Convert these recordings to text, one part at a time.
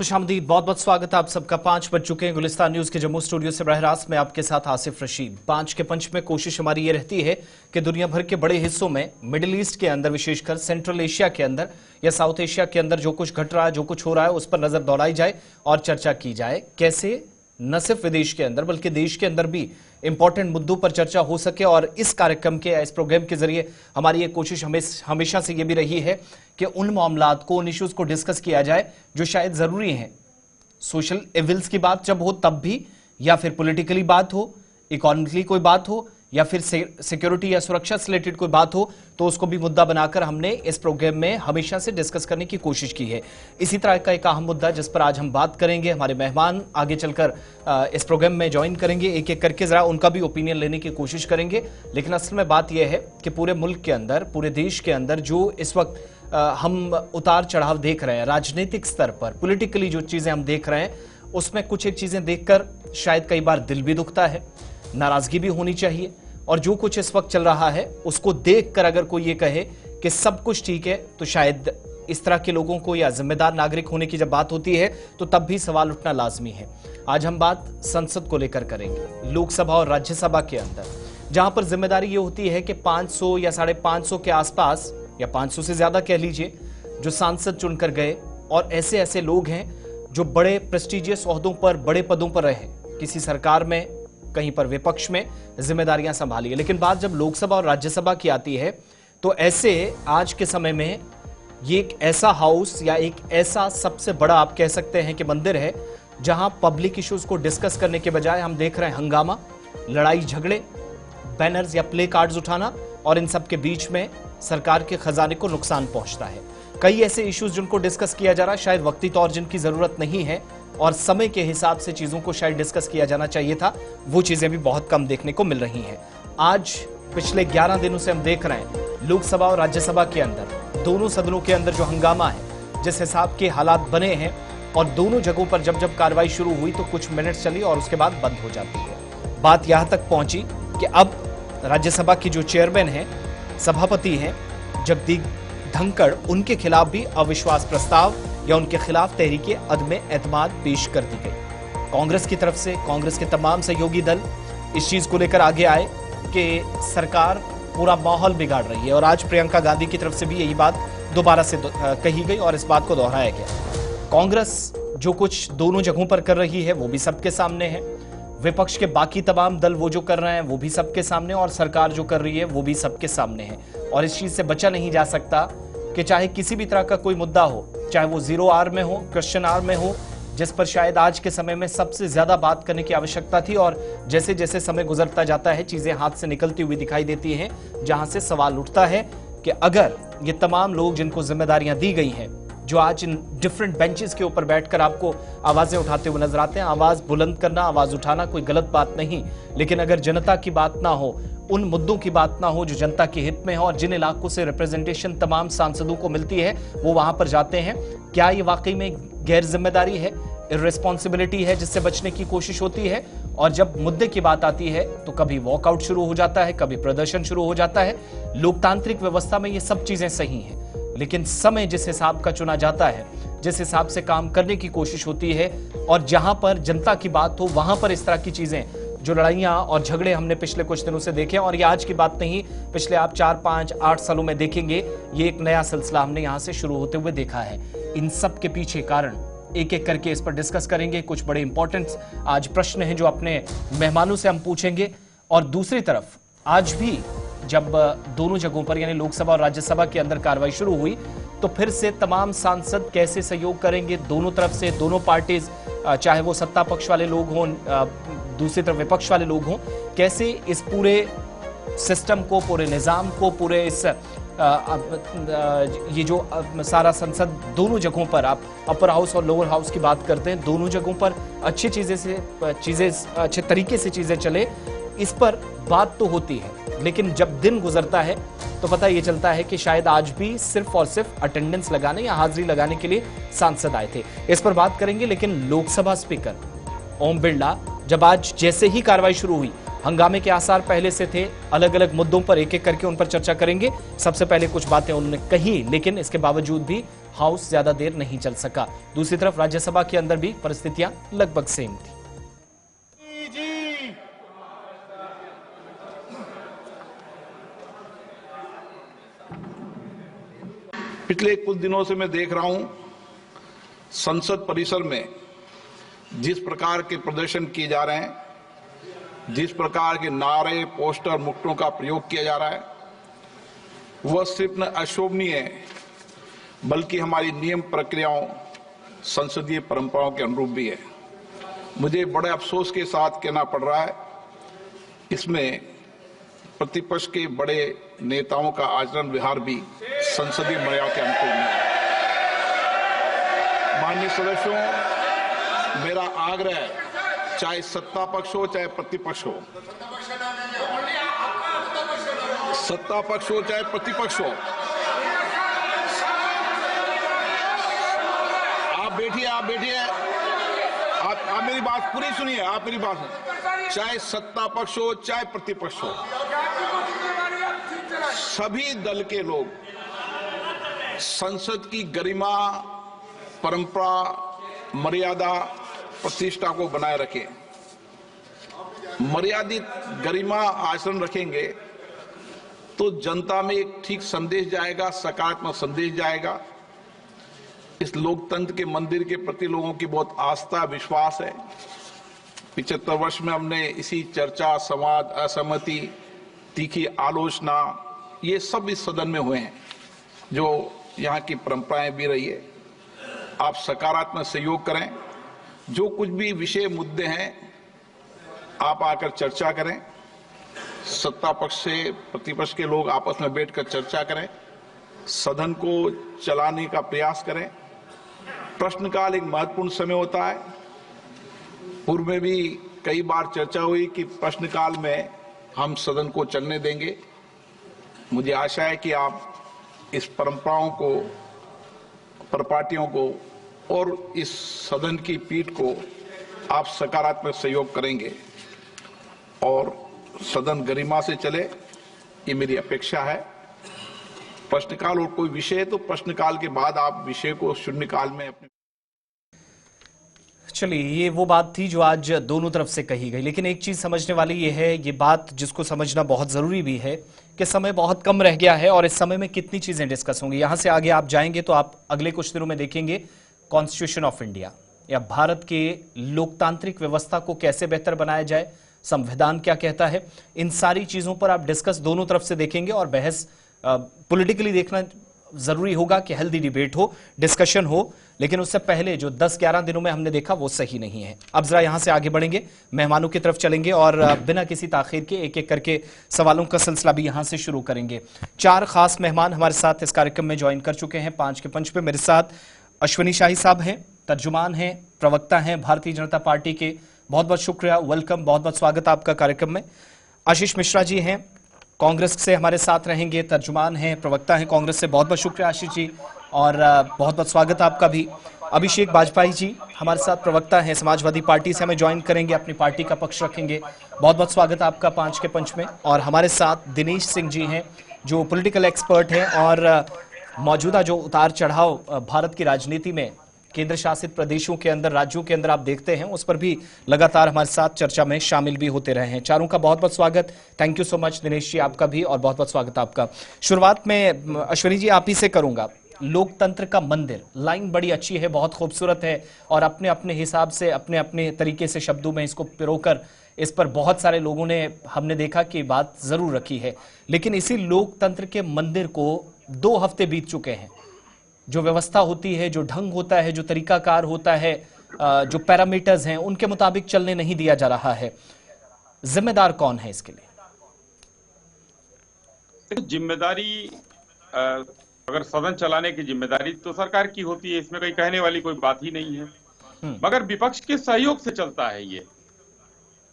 खुशामदीद, बहुत बहुत स्वागत है आप सबका। 5 बज चुके हैं। गुलिस्तान न्यूज के जम्मू स्टूडियो से बरह रास्त में आपके साथ आसिफ रशीद। 5 के पंच में कोशिश हमारी ये रहती है कि दुनिया भर के बड़े हिस्सों में, मिडिल ईस्ट के अंदर, विशेषकर सेंट्रल एशिया के अंदर या साउथ एशिया के अंदर जो कुछ घट रहा है, जो कुछ हो रहा है, उस पर नजर दौड़ाई जाए और चर्चा की जाए। कैसे न सिर्फ विदेश के अंदर बल्कि देश के अंदर भी इंपॉर्टेंट मुद्दों पर चर्चा हो सके। और इस कार्यक्रम के, इस प्रोग्राम के जरिए हमारी ये कोशिश हमेशा से ये भी रही है कि उन मामलात को, उन इश्यूज को डिस्कस किया जाए जो शायद जरूरी हैं। सोशल एविल्स की बात जब हो तब भी, या फिर पॉलिटिकली बात हो, इकोनॉमिकली कोई बात हो, या फिर सिक्योरिटी या सुरक्षा से रिलेटेड कोई बात हो, तो उसको भी मुद्दा बनाकर हमने इस प्रोग्राम में हमेशा से डिस्कस करने की कोशिश की है। इसी तरह का एक अहम मुद्दा जिस पर आज हम बात करेंगे, हमारे मेहमान आगे चलकर इस प्रोग्राम में ज्वाइन करेंगे, एक एक करके जरा उनका भी ओपिनियन लेने की कोशिश करेंगे। लेकिन असल में बात यह है कि पूरे मुल्क के अंदर, पूरे देश के अंदर जो इस वक्त हम उतार चढ़ाव देख रहे हैं राजनीतिक स्तर पर, पॉलिटिकली जो चीजें हम देख रहे हैं, उसमें कुछ एक चीजें देखकर शायद कई बार दिल भी दुखता है, नाराजगी भी होनी चाहिए। और जो कुछ इस वक्त चल रहा है उसको देखकर अगर कोई ये कहे कि सब कुछ ठीक है, तो शायद इस तरह के लोगों को, या जिम्मेदार नागरिक होने की जब बात होती है तो तब भी सवाल उठना लाजमी है। आज हम बात संसद को लेकर करेंगे, लोकसभा और राज्यसभा के अंदर, जहां पर जिम्मेदारी ये होती है कि 500 या 550 के आसपास, या 500 से ज्यादा कह लीजिए, जो सांसद चुनकर गए, और ऐसे ऐसे लोग हैं जो बड़े प्रेस्टिजियस ओहदों पर, बड़े पदों पर रहे, किसी सरकार में, कहीं पर विपक्ष में जिम्मेदारियां संभाली है। लेकिन बात जब लोकसभा और राज्यसभा की आती है तो ऐसे आज के समय में ये एक ऐसा हाउस, या एक ऐसा सबसे बड़ा आप कह सकते हैं कि मंदिर है, जहां पब्लिक इश्यूज को डिस्कस करने के बजाय हम देख रहे हैं हंगामा, लड़ाई झगड़े, बैनर्स या प्ले कार्ड्स उठाना, और इन सब के बीच में सरकार के खजाने को नुकसान पहुंचता है। कई ऐसे इश्यूज जिनको डिस्कस किया जा रहा है, शायद वक्ती तौर जिनकी जरूरत नहीं है और समय के हिसाब से चीजों को शायद डिस्कस किया जाना चाहिए था, वो चीजें भी बहुत कम देखने को मिल रही हैं। आज पिछले 11 दिनों से हम देख रहे हैं लोकसभा और राज्यसभा के अंदर, दोनों सदनों के अंदर जो हंगामा है, जिस हिसाब के हालात बने हैं, और दोनों जगहों पर जब जब कार्रवाई शुरू हुई तो कुछ मिनट चली और उसके बाद बंद हो जाती है। बात यहां तक पहुंची कि अब राज्यसभा की जो चेयरमैन है, सभापति हैं जगदीप धनखड़, उनके खिलाफ भी अविश्वास प्रस्ताव या उनके खिलाफ तहरीके अदम एतमाद पेश कर दी गई। कांग्रेस की तरफ से, कांग्रेस के तमाम सहयोगी दल इस चीज को लेकर आगे आए कि सरकार पूरा माहौल बिगाड़ रही है, और आज प्रियंका गांधी की तरफ से भी यही बात दोबारा से कही गई और इस बात को दोहराया गया। कांग्रेस जो कुछ दोनों जगहों पर कर रही है वो भी सबके सामने है, विपक्ष के बाकी तमाम दल वो जो कर रहे हैं वो भी सबके सामने, और सरकार जो कर रही है वो भी सबके सामने है। और इस चीज से बचा नहीं जा सकता कि चाहे किसी भी तरह का कोई मुद्दा हो, चाहे वो 0 आर में हो, क्वेश्चन आर में हो, जिस पर शायद आज के समय में सबसे ज्यादा बात करने की आवश्यकता थी, और जैसे जैसे समय गुजरता जाता है चीजें हाथ से निकलती हुई दिखाई देती हैं, जहां से सवाल उठता है कि अगर ये तमाम लोग जिनको जिम्मेदारियां दी गई हैं, जो आज इन डिफरेंट बेंचेस के ऊपर बैठकर आपको आवाजें उठाते हुए नजर आते हैं, आवाज बुलंद करना, आवाज उठाना कोई गलत बात नहीं, लेकिन अगर जनता की बात ना हो, उन मुद्दों की बात ना हो जो जनता के हित में हो, और जिन इलाकों से रिप्रेजेंटेशन तमाम सांसदों को मिलती है वो वहां पर जाते हैं, क्या ये वाकई में गैर जिम्मेदारी है, इर्रेस्पॉन्सिबिलिटी है, जिससे बचने की कोशिश होती है? और जब मुद्दे की बात आती है तो कभी वॉकआउट शुरू हो जाता है, कभी प्रदर्शन शुरू हो जाता है। लोकतांत्रिक व्यवस्था में ये सब चीजें सही हैं, लेकिन समय जिस हिसाब का चुना जाता है, जिस हिसाब से काम करने की कोशिश होती है, और जहां पर जनता की बात हो वहां पर इस तरह की चीजें, जो लड़ाइयां और झगड़े हमने पिछले कुछ दिनों से देखे, और ये आज की बात नहीं, पिछले आप 4, 5, 8 सालों में देखेंगे, ये एक नया सिलसिला हमने यहां से शुरू होते हुए देखा है। इन सब के पीछे कारण एक एक करके इस पर डिस्कस करेंगे। कुछ बड़े इंपॉर्टेंट आज प्रश्न हैं जो अपने मेहमानों से हम पूछेंगे, और दूसरी तरफ आज भी जब दोनों जगहों पर, यानी लोकसभा और राज्यसभा के अंदर कार्रवाई शुरू हुई, तो फिर से तमाम सांसद कैसे सहयोग करेंगे दोनों तरफ से, दोनों पार्टीज, चाहे वो सत्ता पक्ष वाले लोग हों, दूसरी तरफ विपक्ष वाले लोग हों, कैसे इस पूरे सिस्टम को, पूरे निजाम को, पूरे इस ये जो सारा संसद दोनों जगहों पर, आप अपर हाउस और लोअर हाउस की बात करते हैं, दोनों जगहों पर अच्छी चीजें अच्छे तरीके से चीजें चले, इस पर बात तो होती है। लेकिन जब दिन गुजरता है तो पता ये चलता है कि शायद आज भी सिर्फ और सिर्फ अटेंडेंस लगाने या हाजिरी लगाने के लिए सांसद आए थे। इस पर बात करेंगे। लेकिन लोकसभा स्पीकर ओम बिरला जब आज जैसे ही कार्रवाई शुरू हुई हंगामे के आसार पहले से थे। अलग अलग मुद्दों पर एक एक करके उन पर चर्चा करेंगे। सबसे पहले कुछ बातें उन्होंने कही, लेकिन इसके बावजूद भी हाउस ज्यादा देर नहीं चल सका। दूसरी तरफ राज्यसभा के अंदर भी परिस्थितियां लगभग सेम थी। पिछले कुछ दिनों से मैं देख रहा हूं संसद परिसर में जिस प्रकार के प्रदर्शन किए जा रहे हैं, जिस प्रकार के नारे, पोस्टर, मुक्तों का प्रयोग किया जा रहा है, वह सिर्फ न अशोभनीय है बल्कि हमारी नियम प्रक्रियाओं, संसदीय परंपराओं के अनुरूप भी है। मुझे बड़े अफसोस के साथ कहना पड़ रहा है, इसमें प्रतिपक्ष के बड़े नेताओं का आचरण व्यवहार भी संसदीय मर्यादा के अनुकूल नहीं है। माननीय सदस्यों, मेरा आग्रह है, चाहे सत्ता पक्ष हो चाहे प्रतिपक्ष हो, सत्ता पक्ष हो चाहे प्रतिपक्ष हो, आप बैठिए, आप मेरी बात पूरी सुनिए, आप मेरी बात सुनिए। चाहे सत्ता पक्ष हो चाहे प्रतिपक्ष हो, सभी दल के लोग संसद की गरिमा, परंपरा, मर्यादा, प्रतिष्ठा को बनाए रखें। मर्यादित गरिमा आचरण रखेंगे तो जनता में एक ठीक संदेश जाएगा, सकारात्मक संदेश जाएगा। इस लोकतंत्र के मंदिर के प्रति लोगों की बहुत आस्था, विश्वास है। 75 वर्ष में हमने इसी चर्चा, संवाद, असहमति, तीखी आलोचना, ये सब इस सदन में हुए हैं, जो यहाँ की परंपराएं भी रही है। आप सकारात्मक सहयोग करें, जो कुछ भी विषय मुद्दे हैं आप आकर चर्चा करें। सत्ता पक्ष से प्रतिपक्ष के लोग आपस में बैठकर चर्चा करें, सदन को चलाने का प्रयास करें। प्रश्नकाल एक महत्वपूर्ण समय होता है। पूर्व में भी कई बार चर्चा हुई कि प्रश्नकाल में हम सदन को चलने देंगे। मुझे आशा है कि आप इस परंपराओं को, परिपाटियों को और इस सदन की पीठ को आप सकारात्मक सहयोग करेंगे और सदन गरिमा से चले, ये मेरी अपेक्षा है। प्रश्नकाल और कोई विषय है तो प्रश्नकाल के बाद आप विषय को शून्यकाल में अपने। चलिए, ये वो बात थी जो आज दोनों तरफ से कही गई, लेकिन एक चीज समझने वाली ये है, ये बात जिसको समझना बहुत जरूरी भी है कि समय बहुत कम रह गया है और इस समय में कितनी चीजें डिस्कस होंगी। यहां से आगे आप जाएंगे तो आप अगले कुछ दिनों में देखेंगे कॉन्स्टिट्यूशन ऑफ इंडिया या भारत के लोकतांत्रिक व्यवस्था को कैसे बेहतर बनाया जाए, संविधान क्या कहता है, इन सारी चीजों पर आप डिस्कस दोनों तरफ से देखेंगे और बहस पॉलिटिकली देखना जरूरी होगा कि हेल्दी डिबेट हो, डिस्कशन हो, लेकिन उससे पहले जो 10-11 दिनों में हमने देखा वो सही नहीं है। अब जरा यहां से आगे बढ़ेंगे, मेहमानों की तरफ चलेंगे और बिना किसी ताखीर के एक एक करके सवालों का सिलसिला भी यहां से शुरू करेंगे। 4 खास मेहमान हमारे साथ इस कार्यक्रम में ज्वाइन कर चुके हैं। 5 के पंच पे मेरे साथ अश्विनी शाही साहब हैं, तर्जुमान हैं, प्रवक्ता हैं भारतीय जनता पार्टी के। बहुत बहुत शुक्रिया, वेलकम, बहुत बहुत स्वागत आपका कार्यक्रम में। आशीष मिश्रा जी हैं, कांग्रेस से हमारे साथ रहेंगे, तर्जुमान हैं, प्रवक्ता हैं कांग्रेस से। बहुत बहुत शुक्रिया आशीष जी और बहुत बहुत स्वागत आपका भी। अभिषेक बाजपेयी जी हमारे साथ प्रवक्ता हैं, समाजवादी पार्टी से हमें ज्वाइन करेंगे, अपनी पार्टी का पक्ष रखेंगे। बहुत बहुत स्वागत आपका 5 के पंच में। और हमारे साथ दिनेश सिंह जी हैं जो पॉलिटिकल एक्सपर्ट हैं और मौजूदा जो उतार चढ़ाव भारत की राजनीति में केंद्र शासित प्रदेशों के अंदर, राज्यों के अंदर आप देखते हैं, उस पर भी लगातार हमारे साथ चर्चा में शामिल भी होते रहे हैं। चारों का बहुत बहुत स्वागत। Thank you so much Dinesh ji, आपका भी, और बहुत बहुत स्वागत आपका। शुरुआत में अश्विनी जी आप ही से करूंगा। लोकतंत्र का मंदिर, लाइन बड़ी अच्छी है, बहुत खूबसूरत है और अपने अपने हिसाब से, अपने अपने तरीके से शब्दों में इसको पिरोकर इस पर बहुत सारे लोगों ने, हमने देखा कि बात जरूर रखी है। लेकिन इसी लोकतंत्र के मंदिर को 2 हफ्ते बीत चुके हैं। जो व्यवस्था होती है, जो ढंग होता है, जो तरीकाकार होता है, जो पैरामीटर्स हैं, उनके मुताबिक चलने नहीं दिया जा रहा है। जिम्मेदार कौन है इसके लिए? जिम्मेदारी, अगर सदन चलाने की जिम्मेदारी तो सरकार की होती है, इसमें कोई कहने वाली कोई बात ही नहीं है। मगर विपक्ष के सहयोग से चलता है ये।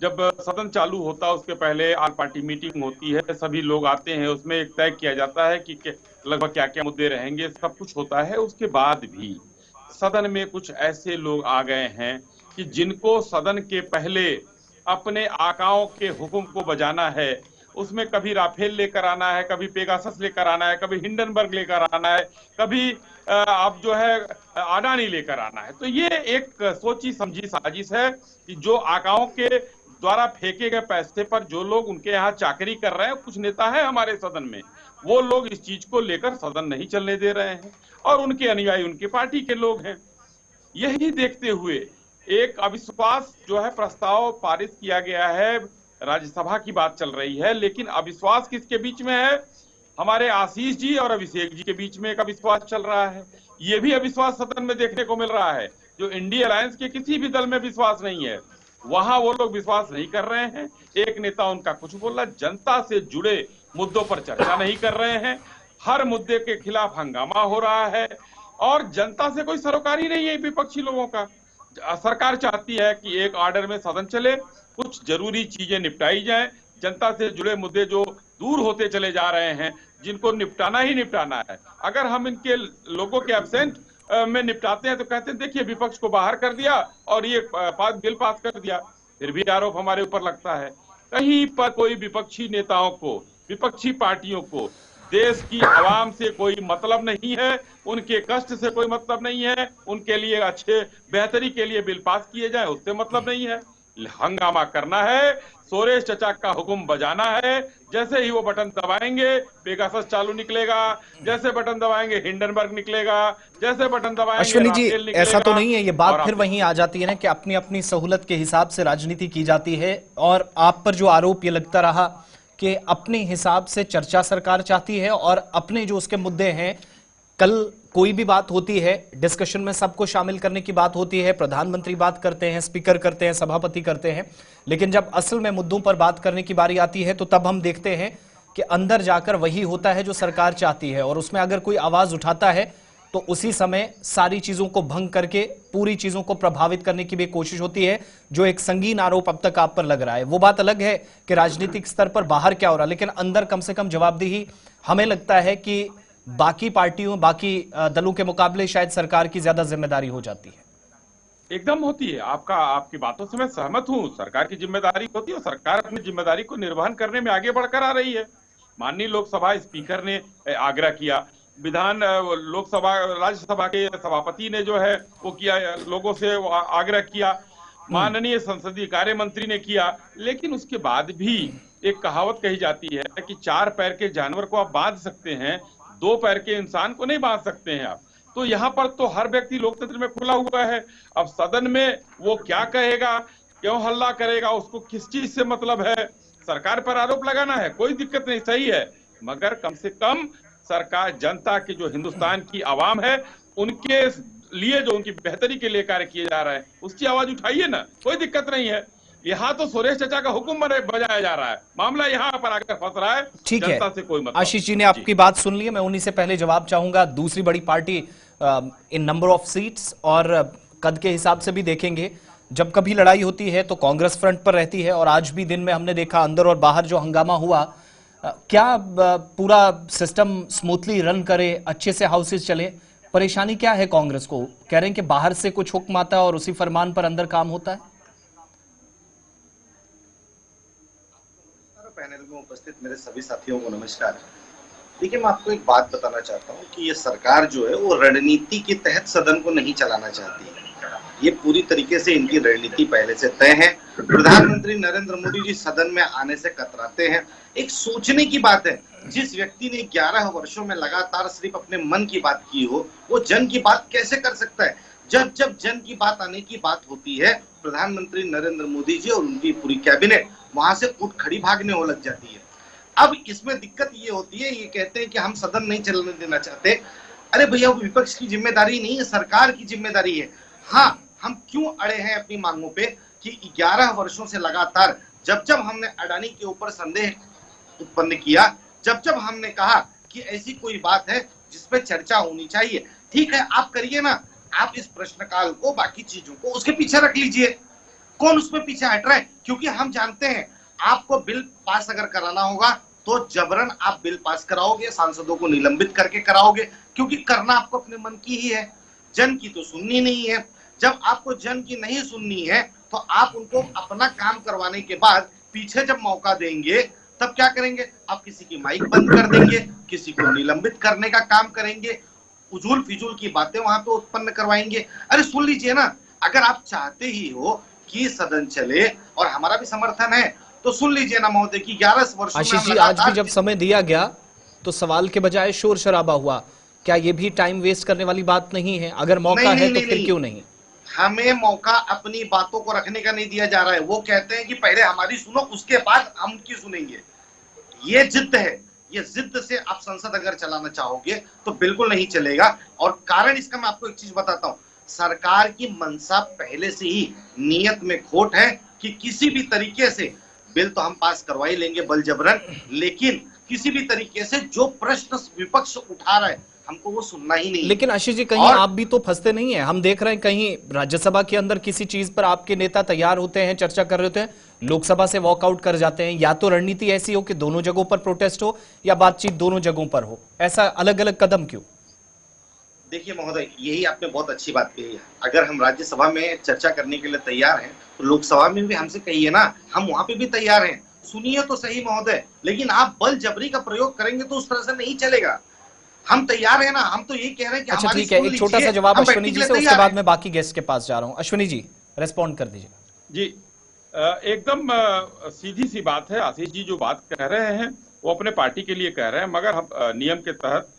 जब सदन चालू होता है उसके पहले ऑल पार्टी मीटिंग होती है, सभी लोग आते हैं, उसमें एक तय किया जाता है कि लगभग क्या क्या मुद्दे रहेंगे, सब कुछ होता है। उसके बाद भी सदन में कुछ ऐसे लोग आ गए हैं कि जिनको सदन के पहले अपने आकाओं के हुक्म को बजाना है। उसमें कभी राफेल लेकर आना है, कभी पेगासस लेकर आना है, कभी हिंडनबर्ग लेकर आना है, कभी अब जो है अडानी लेकर आना है। तो ये एक सोची समझी साजिश है कि जो आकाओं के द्वारा फेंके गए पैसे पर जो लोग उनके यहाँ चाकरी कर रहे हैं, कुछ नेता है हमारे सदन में, वो लोग इस चीज को लेकर सदन नहीं चलने दे रहे हैं और उनके अनुयायी उनके पार्टी के लोग हैं। यही देखते हुए एक अविश्वास जो है प्रस्ताव पारित किया गया है, राज्यसभा की बात चल रही है, लेकिन अविश्वास किसके बीच में है? हमारे आशीष जी और अभिषेक जी के बीच में एक अविश्वास चल रहा है। ये भी अविश्वास सदन में देखने को मिल रहा है। जो इंडिया अलायंस के किसी भी दल में विश्वास नहीं है, वहां वो लोग विश्वास नहीं कर रहे हैं। एक नेता उनका कुछ बोल रहा है, जनता से जुड़े मुद्दों पर चर्चा नहीं कर रहे हैं, हर मुद्दे के खिलाफ हंगामा हो रहा है और जनता से कोई सरोकारी नहीं है विपक्षी लोगों का। सरकार चाहती है कि एक ऑर्डर में सदन चले, कुछ जरूरी चीजें निपटाई जाएं, जनता से जुड़े मुद्दे जो दूर होते चले जा रहे हैं, जिनको निपटाना ही निपटाना है। अगर हम इनके लोगों के एब्सेंट में निपटाते हैं तो कहते हैं देखिए विपक्ष को बाहर कर दिया और ये बिल पास कर दिया, फिर भी आरोप हमारे ऊपर लगता है। कहीं पर कोई विपक्षी नेताओं को, विपक्षी पार्टियों को देश की आवाम से कोई मतलब नहीं है, उनके कष्ट से कोई मतलब नहीं है, उनके लिए अच्छे बेहतरी के लिए बिल पास किए जाए उससे मतलब नहीं है। हंगामा करना है, सोरेश चचा का हुक्म बजाना है। जैसे ही वो बटन दबाएंगे पेगासस चालू निकलेगा, जैसे बटन दबाएंगे हिंडनबर्ग निकलेगा, जैसे बटन दबाएंगे अश्विनी जी, राफेल निकलेगा। ऐसा तो नहीं है, ये बात फिर और वहीं आ जाती है ना कि अपनी अपनी सहूलत के हिसाब से राजनीति की जाती है। और आप पर जो आरोप ये लगता रहा कि अपने हिसाब से चर्चा सरकार चाहती है और अपने जो उसके मुद्दे हैं, कल कोई भी बात होती है डिस्कशन में सबको शामिल करने की बात होती है, प्रधानमंत्री बात करते हैं, स्पीकर करते हैं, सभापति करते हैं, लेकिन जब असल में मुद्दों पर बात करने की बारी आती है तो तब हम देखते हैं कि अंदर जाकर वही होता है जो सरकार चाहती है और उसमें अगर कोई आवाज उठाता है तो उसी समय सारी चीजों को भंग करके पूरी चीजों को प्रभावित करने की भी कोशिश होती है, जो एक संगीन आरोप अब तक आप पर लग रहा है। वो बात अलग है कि राजनीतिक स्तर पर बाहर क्या हो रहा है, लेकिन अंदर कम से कम जवाबदेही हमें लगता है कि बाकी पार्टियों, बाकी दलों के मुकाबले शायद सरकार की ज्यादा जिम्मेदारी हो जाती है। एकदम होती है। आपकी बातों से मैं सहमत हूं। सरकार की जिम्मेदारी होती है और सरकार अपनी जिम्मेदारी को निर्वहन करने में आगे बढ़कर आ रही है। माननीय लोकसभा स्पीकर ने आग्रह किया, लोकसभा राज्यसभा के सभापति ने जो है वो किया, लोगों से आग्रह किया, माननीय संसदीय कार्य मंत्री ने किया, लेकिन उसके बाद भी एक कहावत कही जाती है कि 4 पैर के जानवर को आप बांध सकते हैं, 2 पैर के इंसान को नहीं बांध सकते हैं आप। तो यहाँ पर तो हर व्यक्ति लोकतंत्र में खुला हुआ है। अब सदन में वो क्या कहेगा, क्यों हल्ला करेगा, उसको किस चीज से मतलब है, सरकार पर आरोप लगाना है, कोई दिक्कत नहीं, सही है, मगर कम से कम सरकार जनता की, जो हिंदुस्तान की आवाम है, उनके लिए जो उनकी बेहतरी के लिए कार्य किए जा रहे हैं उसकी आवाज उठाइए ना, कोई दिक्कत नहीं है। यहाँ तो सुरेश चचा का हुक्म बजाया जा रहा है, मामला यहाँ पर आकर फंस रहा है। ठीक है, जनता से कोई मतलब। आशीष जी ने आपकी बात सुन ली है, मैं उन्हीं से पहले जवाब चाहूंगा। दूसरी बड़ी party in number of seats और कद के हिसाब से भी देखेंगे, जब कभी लड़ाई होती है तो कांग्रेस फ्रंट पर रहती है और आज भी दिन में हमने देखा अंदर और बाहर जो हंगामा हुआ, क्या पूरा सिस्टम स्मूथली रन करे, अच्छे से हाउसेस चले, परेशानी क्या है कांग्रेस को? कह रहे हैं कि बाहर से कुछ हुक्म आता है और उसी फरमान पर अंदर काम होता है। पैनल में उपस्थित मेरे सभी साथियों को नमस्कार। देखिए, मैं आपको एक बात बताना चाहता हूँ कि ये सरकार जो है वो रणनीति के तहत सदन को नहीं चलाना चाहती है। ये पूरी तरीके से इनकी रणनीति पहले से तय है। प्रधानमंत्री नरेंद्र मोदी जी सदन में आने से कतराते हैं। एक सोचने की बात है, जिस व्यक्ति ने 11 वर्षों में लगातार सिर्फ अपने मन की बात की हो, वो जन की बात कैसे कर सकता है? जब जब जन की बात आने की बात होती है, प्रधानमंत्री नरेंद्र मोदी जी और उनकी पूरी कैबिनेट वहां से उठ खड़ी भागने हो लग जाती है। अब इसमें दिक्कत ये होती है, ये कहते हैं कि हम सदन नहीं चलने देना चाहते। अरे भैया, वो विपक्ष की जिम्मेदारी नहीं है, सरकार की जिम्मेदारी है। हाँ, हम क्यों अड़े हैं अपनी मांगों पे कि 11 वर्षों से लगातार जब जब हमने अडानी के ऊपर संदेह उत्पन्न किया, जब जब हमने कहा कि ऐसी कोई बात है जिसपे चर्चा होनी चाहिए, ठीक है आप करिए ना, आप इस प्रश्नकाल को, बाकी चीजों को उसके पीछे रख लीजिए। कौन उसमें पीछे हट रहा है? क्योंकि हम जानते हैं आपको बिल पास अगर कराना होगा तो जबरन आप बिल पास कराओगे, सांसदों को निलंबित करके कराओगे, क्योंकि करना आपको अपने मन की ही है, जन की तो सुननी नहीं है। जब आपको जन की नहीं सुननी है तो आप उनको अपना काम करवाने के बाद पीछे जब मौका देंगे तब क्या करेंगे? आप किसी की माइक बंद कर देंगे, किसी को निलंबित करने का काम करेंगे, उजूल फिजूल की बातें वहां पे उत्पन्न करवाएंगे। अरे सुन लीजिए ना, अगर आप चाहते ही हो कि सदन चले और हमारा भी समर्थन है तो सुन लीजिए ना महोदय कि 11 वर्षों आशीष जी, आज भी जब समय दिया गया तो सवाल के बजाय शोर शराबा हुआ, क्या ये भी टाइम वेस्ट करने वाली बात नहीं है? अगर मौका है तो फिर क्यों नहीं? हमें मौका अपनी बातों को रखने का नहीं दिया जा रहा है। वो कहते हैं कि पहले हमारी सुनो, उसके बाद हम की सुनेंगे। ये जिद है, ये जिद से आप संसद अगर चलाना चाहोगे तो बिल्कुल नहीं चलेगा। और कारण इसका मैं आपको एक चीज बताता हूं, सरकार की मंशा पहले से ही नियत में खोट है कि किसी भी तरीके से बिल तो हम पास करवा ही लेंगे बल जबरन, लेकिन किसी भी तरीके से जो प्रश्न विपक्ष उठा रहा है हमको वो सुनना ही नहीं। लेकिन आशीष जी, कहीं आप भी तो फंसते नहीं है? हम देख रहे हैं कहीं राज्यसभा के अंदर किसी चीज पर आपके नेता तैयार होते हैं, चर्चा कर रहे होते हैं, लोकसभा से वॉकआउट कर जाते हैं। या तो रणनीति ऐसी हो कि दोनों जगहों पर प्रोटेस्ट हो या बातचीत दोनों जगहों पर हो, ऐसा अलग अलग कदम क्यों? देखिए महोदय, यही आपने बहुत अच्छी बात कही है। अगर हम राज्यसभा में चर्चा करने के लिए तैयार हैं तो लोकसभा में भी हमसे कहिए ना, हम वहां पे भी तैयार हैं। सुनिए तो सही महोदय, लेकिन आप बल जबरी का प्रयोग करेंगे तो उस तरह से नहीं चलेगा। हम तैयार हैं ना, हम तो यही कह रहे हैं कि अच्छा ठीक है, एक छोटा सा जवाब अश्विनी जी से, उसके बाद मैं बाकी गेस्ट के पास जा रहा हूं। अश्विनी जी, रेस्पॉन्ड कर दीजिए। जी, एकदम सीधी सी बात है। आशीष जी जो बात कह रहे हैं वो अपने पार्टी के लिए कह रहे हैं, मगर हम नियम के तहत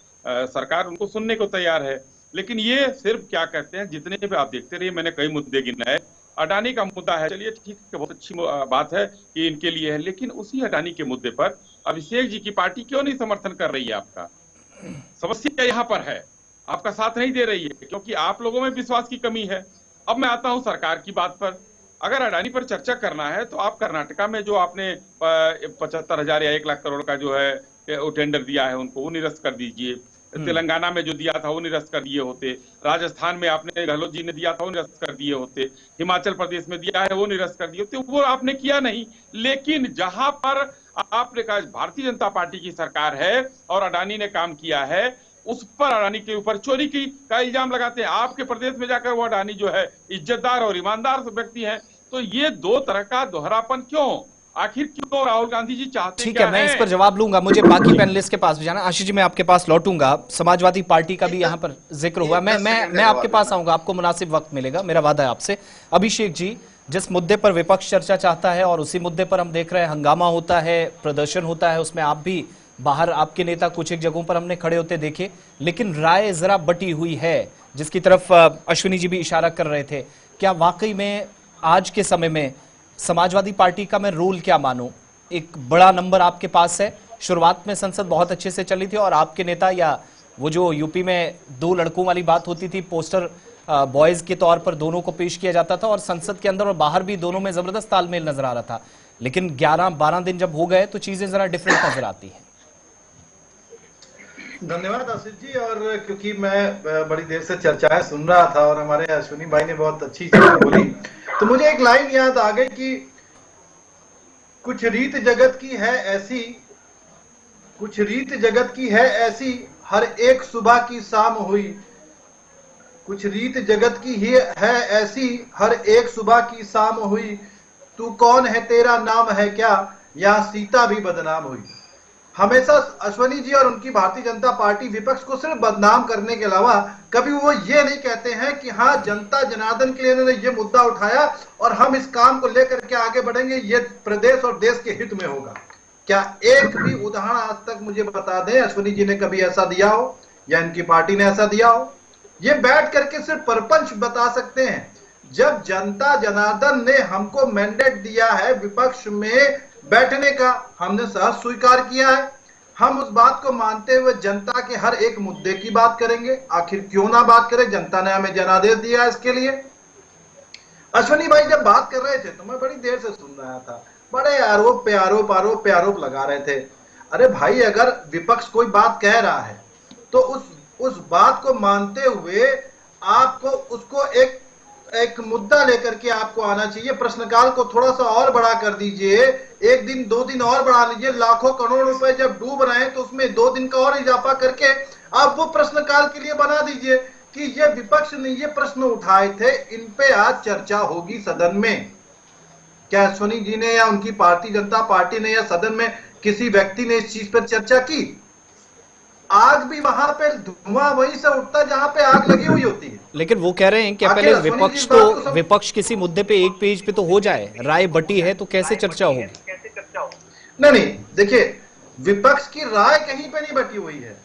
सरकार उनको सुनने को तैयार है। लेकिन ये सिर्फ क्या कहते हैं, जितने भी आप देखते रहिए, मैंने कई मुद्दे गिनाए। अडानी का मुद्दा है, चलिए ठीक है, बहुत अच्छी बात है कि इनके लिए है, लेकिन उसी अडानी के मुद्दे पर अभिषेक जी की पार्टी क्यों नहीं समर्थन कर रही है? आपका समस्या यहाँ पर है, आपका साथ नहीं दे रही है क्योंकि आप लोगों में विश्वास की कमी है। अब मैं आता हूं सरकार की बात पर। अगर अडानी पर चर्चा करना है तो आप कर्नाटका में जो आपने 75,000 या 1 लाख करोड़ का जो है वो टेंडर दिया है उनको, वो निरस्त कर दीजिए। तेलंगाना में जो दिया था वो निरस्त कर दिए होते। राजस्थान में आपने गहलोत जी ने दिया था वो निरस्त कर दिए होते। हिमाचल प्रदेश में दिया है वो निरस्त कर दिए होते, वो आपने किया नहीं। लेकिन जहां पर आपने कहा भारतीय जनता पार्टी की सरकार है और अडानी ने काम किया है, उस पर अडानी के ऊपर चोरी की का इल्जाम लगाते हैं। आपके प्रदेश में जाकर वो अडानी जो है इज्जतदार और ईमानदार व्यक्ति है। तो ये दो तरह का दोहरापन क्यों? आखिर क्यों राहुल गांधी जी चाहते हैं? ठीक है, मैं इस पर जवाब लूंगा, मुझे बाकी पैनलिस्ट के पास भी जाना। आशीष जी, मैं आपके पास लौटूंगा। समाजवादी पार्टी का भी यहाँ पर जिक्र हुआ, मैं आपके पास आऊंगा, आपको मुनासिब वक्त मिलेगा, मेरा वादा है आपसे। अभिषेक जी, जिस मुद्दे पर विपक्ष चर्चा चाहता है और उसी मुद्दे पर हम देख रहे हैं हंगामा होता है, प्रदर्शन होता है, उसमें आप भी बाहर, आपके नेता कुछ एक जगहों पर हमने खड़े होते देखे, लेकिन राय जरा बटी हुई है, जिसकी तरफ अश्विनी जी भी इशारा कर रहे थे। क्या वाकई में आज के समय में समाजवादी पार्टी का मैं रोल क्या मानूं? एक बड़ा नंबर आपके पास है, शुरुआत में संसद बहुत अच्छे से चली थी और आपके नेता, या वो जो यूपी में 2 लड़कों वाली बात होती थी, पोस्टर बॉयज के तौर पर दोनों को पेश किया जाता था और संसद के अंदर और बाहर भी दोनों में जबरदस्त तालमेल नजर आ रहा था। लेकिन 11-12 दिन जब हो गए तो चीजें जरा डिफरेंट नजर आती है। धन्यवाद आशीष जी। और क्योंकि मैं बड़ी देर से चर्चाएं सुन रहा था और हमारे अश्विनी भाई ने बहुत अच्छी चीजें बोली, तो मुझे एक लाइन याद आ गई कि कुछ रीत जगत की है ऐसी, कुछ रीत जगत की है ऐसी, हर एक सुबह की शाम हुई। कुछ रीत जगत की ही है ऐसी, हर एक सुबह की शाम हुई। तू कौन है, तेरा नाम है क्या, यहाँ सीता भी बदनाम हुई। हमेशा अश्विनी जी और उनकी भारतीय जनता पार्टी विपक्ष को सिर्फ बदनाम करने के अलावा कभी वो ये नहीं कहते हैं कि हाँ, जनता जनार्दन के लिए इन्होंने ये मुद्दा उठाया और हम इस काम को लेकर के आगे बढ़ेंगे, ये प्रदेश और देश के हित में होगा। क्या एक भी उदाहरण आज तक मुझे बता दें अश्विनी जी ने कभी ऐसा दिया हो या इनकी पार्टी ने ऐसा दिया हो? ये बैठ करके सिर्फ परपंच बता सकते हैं। जब जनता जनार्दन ने हमको मैंडेट दिया है विपक्ष में बैठने का, हमने सहज स्वीकार किया है। हम उस बात को मानते हुए जनता के हर एक मुद्दे की बात करेंगे। आखिर क्यों ना बात करें, जनता ने हमें जनादेश दिया है इसके लिए। अश्विनी भाई जब बात कर रहे थे तो मैं बड़ी देर से सुन रहा था, बड़े आरोप पे आरोप लगा रहे थे। अरे भाई, अगर विपक्ष कोई बात कह रहा है तो उस बात को मानते हुए आपको उसको एक मुद्दा लेकर के आपको आना चाहिए। प्रश्नकाल को थोड़ा सा और बड़ा कर दीजिए, 1 दिन 2 दिन और बढ़ा लीजिए। लाखों करोड़ रुपए जब डूब रहे हैं तो उसमें 2 दिन का और इजाफा करके आप वो प्रश्नकाल के लिए बना दीजिए। कि ये विपक्ष ने ये प्रश्न उठाए थे, इन पे आज चर्चा होगी सदन में। क्या अश्विनी जी ने या उनकी पार्टी जनता पार्टी ने या सदन में किसी व्यक्ति ने इस चीज पर चर्चा की? आग भी वहां पे धुआं वहीं से उठता जहां पे आग लगी हुई होती है। लेकिन वो कह रहे हैं कि पहले विपक्ष किसी मुद्दे पे एक पेज पे तो हो जाए, राय बटी है तो कैसे चर्चा होगी? नहीं, देखिए, विपक्ष की राय कहीं पे नहीं बटी हुई है।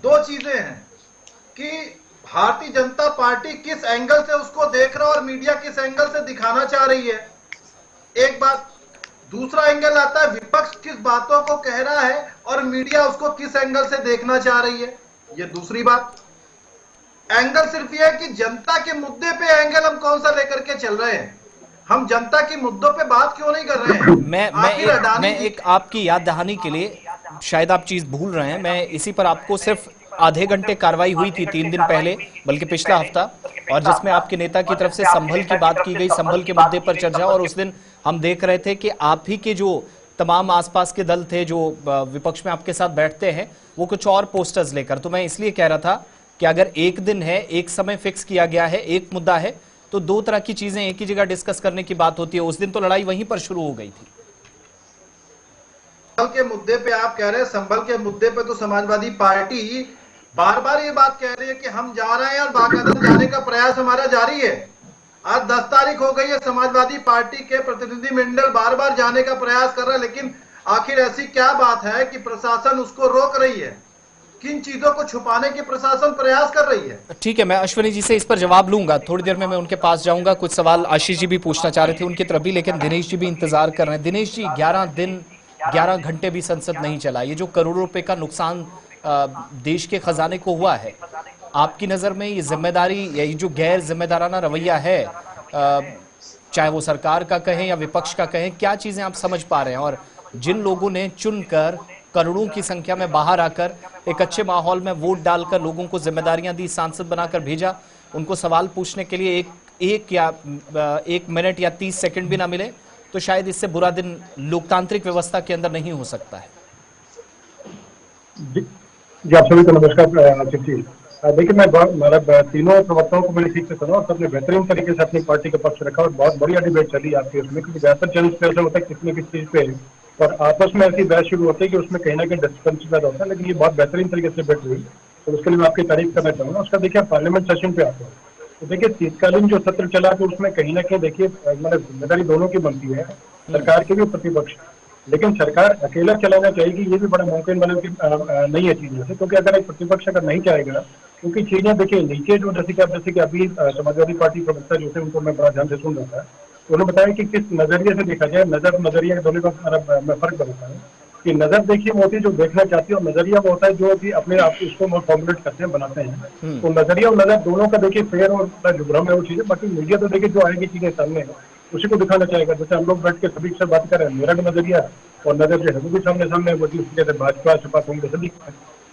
दो चीजें हैं कि भारतीय जनता पार्टी किस एंगल से उसको देख रहा है और मीडिया किस एंगल से दिखाना चाह रही है, एक बात। दूसरा एंगल आता है विपक्ष किस बातों को कह रहा है और मीडिया उसको किस एंगल से देखना चाह रही है, ये दूसरी बात। एंगल सिर्फ ये है कि जनता के मुद्दे पे एंगल हम कौन सा लेकर के चल रहे हैं, हम जनता के मुद्दों पे बात क्यों नहीं कर रहे हैं। मैं एक आपकी याद दहानी के लिए, शायद आप चीज भूल रहे हैं, मैं इसी पर आपको सिर्फ आधे घंटे कार्रवाई हुई थी 3 दिन पहले, बल्कि पिछला हफ्ता, और जिसमें आपके नेता की तरफ से संभल की बात की गई, संभल के मुद्दे पर चर्चा। और उस दिन हम देख रहे थे कि आप ही के जो तमाम आसपास के दल थे जो विपक्ष में आपके साथ बैठते हैं, वो कुछ और पोस्टर्स लेकर। तो मैं इसलिए कह रहा था कि अगर एक दिन है, एक समय फिक्स किया गया है, एक मुद्दा है, तो दो तरह की चीजें एक ही जगह डिस्कस करने की बात होती है। उस दिन तो लड़ाई वहीं पर शुरू हो गई थी। संभल के मुद्दे पे आप कह रहे हैं, संभल के मुद्दे पे तो समाजवादी पार्टी बार बार ये बात कह रही है कि हम जा रहे हैं और बाकायदा जाने का प्रयास हमारा जारी है। आज 10 तारीख हो गई है, समाजवादी पार्टी के प्रतिनिधिमंडल बार बार जाने का प्रयास कर रहा है, लेकिन आखिर ऐसी क्या बात है कि प्रशासन उसको रोक रही है? किन चीजों को छुपाने की प्रशासन प्रयास कर रही है? ठीक है, मैं अश्विनी जी से इस पर जवाब लूंगा, थोड़ी देर में मैं उनके पास जाऊंगा। कुछ सवाल आशीष जी भी पूछना चाह रहे थे उनकी तरफ भी, लेकिन दिनेश जी भी इंतजार कर रहे हैं। दिनेश जी, 11 दिन 11 घंटे भी संसद नहीं चला, ये जो करोड़ों रुपए का नुकसान देश के खजाने को हुआ है, आपकी नजर में ये जिम्मेदारी या ये जो गैर जिम्मेदाराना रवैया है, चाहे वो सरकार का कहें या विपक्ष का कहें, क्या चीजें आप समझ पा रहे हैं? और जिन लोगों ने चुनकर करोड़ों की संख्या में बाहर आकर एक अच्छे माहौल में वोट डालकर लोगों को जिम्मेदारियां दी, सांसद बनाकर भेजा, उनको सवाल पूछने के लिए एक मिनट या 30 सेकंड भी ना मिले, तो शायद इससे बुरा दिन लोकतांत्रिक व्यवस्था के अंदर नहीं हो सकता है। जी, आप सभी को नमस्कार। आसिफ जी, देखिए, मैं मतलब तीनों प्रवक्ताओं को मैंने ठीक से सुना और सबने बेहतरीन तरीके से अपनी पार्टी का पक्ष रखा और बहुत बढ़िया डिबेट चली आपकी उसमें, क्योंकि बेहतर चैनल पे ऐसा होता है किसी न किसी चीज पे और आपस में ऐसी बहस शुरू होती है कि उसमें कहीं ना कहीं डिस्कशन पैदा होता है, लेकिन ये बहुत बेहतरीन तरीके से डिबेट हुई, तो उसके लिए मैं आपकी तारीफ करना चाहूंगा। उसका देखिए, पार्लियामेंट सेशन पे आते हैं तो देखिए, शीतकालीन जो सत्र चला तो उसमें कहीं ना कहीं देखिए मतलब जिम्मेदारी दोनों की बनती है, सरकार की भी प्रतिपक्ष, लेकिन सरकार अकेला चलाना चाहेगी ये भी बड़ा मुमकिन मतलब नहीं है चीजें से, क्योंकि अगर एक प्रतिपक्ष अगर नहीं चाहेगा, क्योंकि चीजें देखिए नीचे जो जैसे कि अभी समाजवादी पार्टी प्रवक्ता जो थे उनको मैं बड़ा ध्यान से सुन रहा था, उन्होंने बताया कि किस नजरिए से देखा जाए, नजरिया दोनों का मैं फर्क बताता हूँ कि नजर देखिए वो होती है जो देखना चाहती है और नजरिया वो होता है जो कि अपने आप इसको फॉर्मुलेट करते हैं, बनाते हैं। तो नजरिया और नजर दोनों का देखिए फेयर और जुबरम है वो चीजें, बाकी मीडिया तो देखिए जो आएगी चीजें सामने उसी को दिखाना चाहेगा। जैसे हम लोग बैठ के सभी से बात कर रहे हैं, मेरा भी नजरिया और नजर जो है वो भी सामने वो जैसे भाजपा सपा कांग्रेस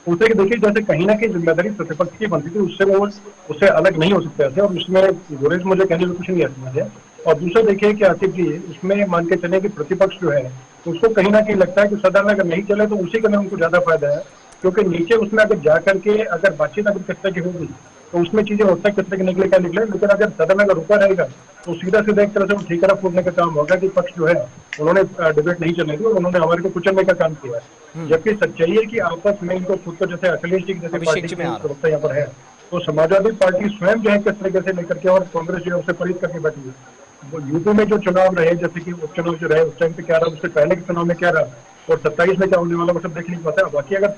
उसे देखिए जैसे कहीं ना कहीं जिम्मेदारी प्रतिपक्ष की बनती थी, उससे अलग नहीं हो सकते ऐसे, और उसमें गुरेज मुझे कहने में कुछ नहीं आता है। और दूसरा देखिए कि आसिफ जी, उसमें मान के चले कि प्रतिपक्ष जो है उसको कहीं ना कहीं लगता है कि सदन में अगर नहीं चले तो उसी के अंदर उनको ज्यादा फायदा है, क्योंकि नीचे उसमें अगर जाकर के अगर बातचीत अगर किस तरह की होगी तो उसमें चीजें हो सकता है किस तरह की निकले क्या निकले, लेकिन अगर सदन में अगर रुका रहेगा तो सीधा सीधा एक तरह से वो ठीकरा फूटने का काम होगा कि पक्ष जो है उन्होंने डिबेट नहीं चलने दी और उन्होंने हमारे को कुचलने का काम किया है। जबकि सच्चाई है कि आपस में इनको खुद को जैसे अखिलेश जी जैसे पार्टी की प्रवक्ता यहाँ पर है, तो समाजवादी पार्टी स्वयं जो है किस तरीके से लेकर के और कांग्रेस जो है उसे परेज करके बैठी है। यूपी में जो चुनाव रहे, जैसे कि उपचुनाव जो रहे उस टाइम पे क्या रहा, उससे पहले के चुनाव में क्या रहा और 27 में क्या होने वाला वो सब देख नहीं पाता। बाकी अगर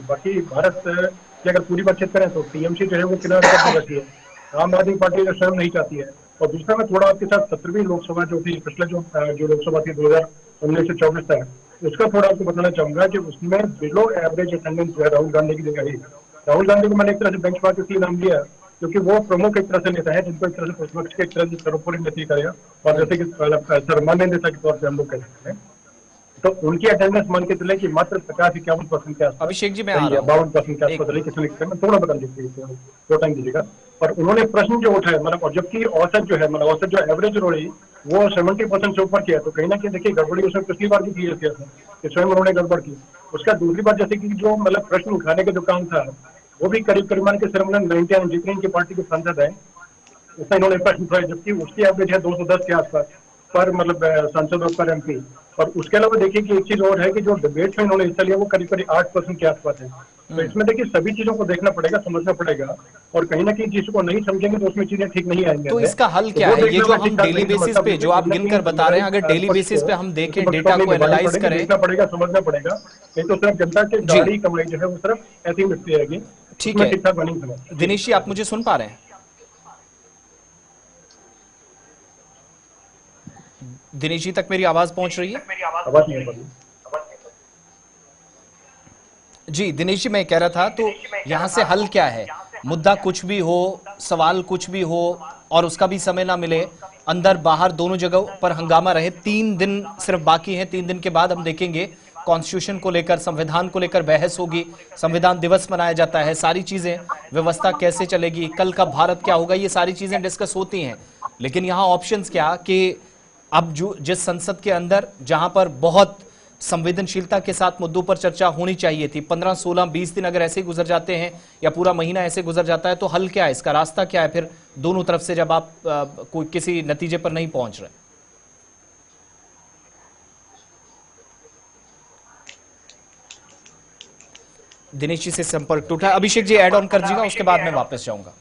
बाकी भारत की अगर पूरी बातचीत करें तो टीएमसी जो है वो किनारे करके बैठी है, आम आदमी पार्टी जो स्वयं नहीं चाहती है। और दूसरा मैं थोड़ा आपके साथ 17वीं लोकसभा जो थी पिछले जो लोकसभा थी 2019 से 24 तक, उसका थोड़ा आपको बताना चाहूंगा कि उसमें बिलो एवरेज अटेंडेंस जो है राहुल गांधी की जगह ही, राहुल गांधी को मैंने एक तरह से बेंचमार्क इसलिए नाम लिया क्योंकि वो प्रमुख एक तरह से नेता है जिनको एक तरह से प्रतिपक्ष के एक तरह से सर्वोपरि नेता करेगा और जैसे कि सर्वमान्य नेता के तौर पर हम लोग कह सकते हैं, तो उनकी अटेंडेंस मान के चले कि मात्र 50-51% के आसपास, अभिषेक जी मैं 52% के आसपास रही किसी ने थोड़ा बदल दीजिए दो टाइम दीजिएगा। और उन्होंने प्रश्न जो उठाया मतलब, और जबकि औसत जो है मतलब औसत जो एवरेज रही वो 70% से ऊपर किया, तो कहीं ना कहीं देखिए गड़बड़ी उसमें पिछली बार भी की है कि स्वयं उन्होंने गड़बड़ की। उसका दूसरी बात जैसे कि जो मतलब प्रश्न उठाने का जो काम था वो भी करीब करीब मान के सिर्फ 90 जितने इनकी पार्टी के सांसद है उतना इन्होंने प्रश्न उठाए, जबकि उसकी एवरेज है 210 के आसपास पर मतलब सांसद और पर एमपी। और उसके अलावा देखिए कि एक चीज और है कि जो डिबेट में इन्होंने हिस्सा लिया वो करीब करीब 8% के आसपास है। तो इसमें देखिए सभी चीजों को देखना पड़ेगा, समझना पड़ेगा, और कहीं ना कहीं चीज को नहीं समझेंगे तो उसमें चीजें ठीक नहीं आएंगे। तो इसका हल क्या है? ये जो हम डेली बेसिस पे जो आप गिनकर बता रहे हैं, अगर डेली बेसिस पे हम देखें, डेटा को एनालाइज करें, देखना पड़ेगा, समझना पड़ेगा, नहीं तो सिर्फ जनता की गाड़ी कमाई जो है वो सिर्फ ऐसी ही मिटती रहेगी। ठीक है ठीक ठाक बनी समझ। दिनेश जी, आप मुझे सुन पा रहे हैं? दिनेश जी तक मेरी आवाज पहुंच रही है? आवाज नहीं आ रही। जी दिनेश जी, मैं कह रहा था तो यहाँ से हल क्या है? मुद्दा कुछ भी हो, सवाल कुछ भी हो और उसका भी समय ना मिले, अंदर बाहर दोनों जगह पर हंगामा रहे। 3 दिन सिर्फ बाकी हैं, 3 दिन के बाद हम देखेंगे कॉन्स्टिट्यूशन को लेकर, संविधान को लेकर बहस होगी, संविधान दिवस मनाया जाता है, सारी चीजें, व्यवस्था कैसे चलेगी, कल का भारत क्या होगा, ये सारी चीजें डिस्कस होती हैं। लेकिन यहाँ ऑप्शंस क्या कि अब जो जिस संसद के अंदर जहां पर बहुत संवेदनशीलता के साथ मुद्दों पर चर्चा होनी चाहिए थी, 15, 16, 20 दिन अगर ऐसे गुजर जाते हैं या पूरा महीना ऐसे गुजर जाता है तो हल क्या है? इसका रास्ता क्या है फिर दोनों तरफ से जब आप कोई किसी नतीजे पर नहीं पहुंच रहे? दिनेश जी से संपर्क टूटा। अभिषेक जी ऐड ऑन कर दीजिएगा, उसके बाद मैं वापस जाऊंगा।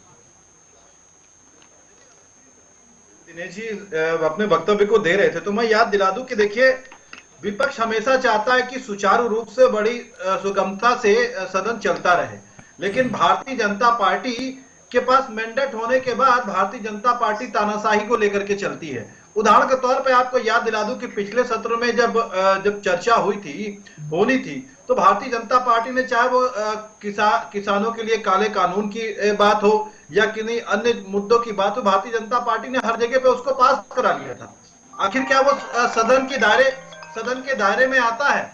दिनेश जी अपने वक्तव्य को दे रहे थे तो मैं याद दिला दूं कि देखिए विपक्ष हमेशा चाहता है कि सुचारू रूप से बड़ी सुगमता से सदन चलता रहे, लेकिन भारतीय जनता पार्टी के पास मैंडेट होने के बाद भारतीय जनता पार्टी तानाशाही को लेकर के चलती है। उदाहरण के तौर पे आपको याद दिला दूं कि पिछले सत्र में जब चर्चा होनी थी तो भारतीय जनता पार्टी ने, चाहे वो किसानों के लिए काले कानून की बात हो या किन्हीं अन्य मुद्दों की बात हो, भारतीय जनता पार्टी ने हर जगह पे उसको पास करा लिया था। आखिर क्या वो सदन के दायरे में आता है?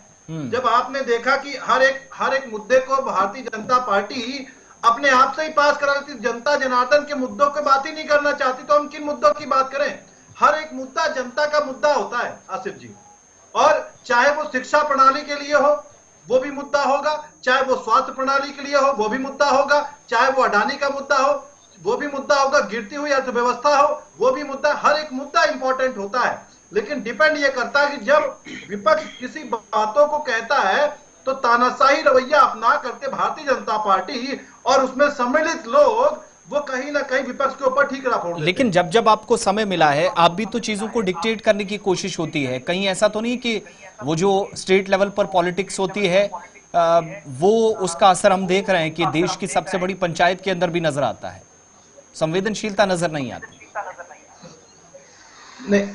जब आपने देखा कि हर एक मुद्दे को भारतीय जनता पार्टी अपने आप से ही पास करा लेती, जनता जनार्दन के मुद्दों की बात ही नहीं करना चाहती, तो हम किन मुद्दों की बात करें? हर एक मुद्दा जनता का मुद्दा होता है आसिफ जी, और चाहे वो शिक्षा प्रणाली के लिए हो वो भी मुद्दा होगा, चाहे वो स्वास्थ्य प्रणाली के लिए हो वो भी मुद्दा होगा, चाहे वो अडानी का मुद्दा हो वो भी मुद्दा होगा, गिरती हुई अर्थव्यवस्था हो वो भी मुद्दा, हर एक मुद्दा इंपॉर्टेंट होता है। लेकिन डिपेंड ये करता है कि जब विपक्ष किसी बातों को कहता है तो तानाशाही रवैया अपना करके भारतीय जनता पार्टी और उसमें सम्मिलित लोग वो कहीं ना कहीं विपक्ष के ऊपर ठीकरा फोड़ देते हैं। लेकिन जब जब आपको समय मिला है आप भी तो चीजों को डिक्टेट करने की कोशिश होती है, कहीं ऐसा तो नहीं कि वो जो स्टेट लेवल पर पॉलिटिक्स होती है वो उसका असर हम देख रहे हैं कि देश की सबसे बड़ी पंचायत के अंदर भी नजर आता है, संवेदनशीलता नजर नहीं आती। नहीं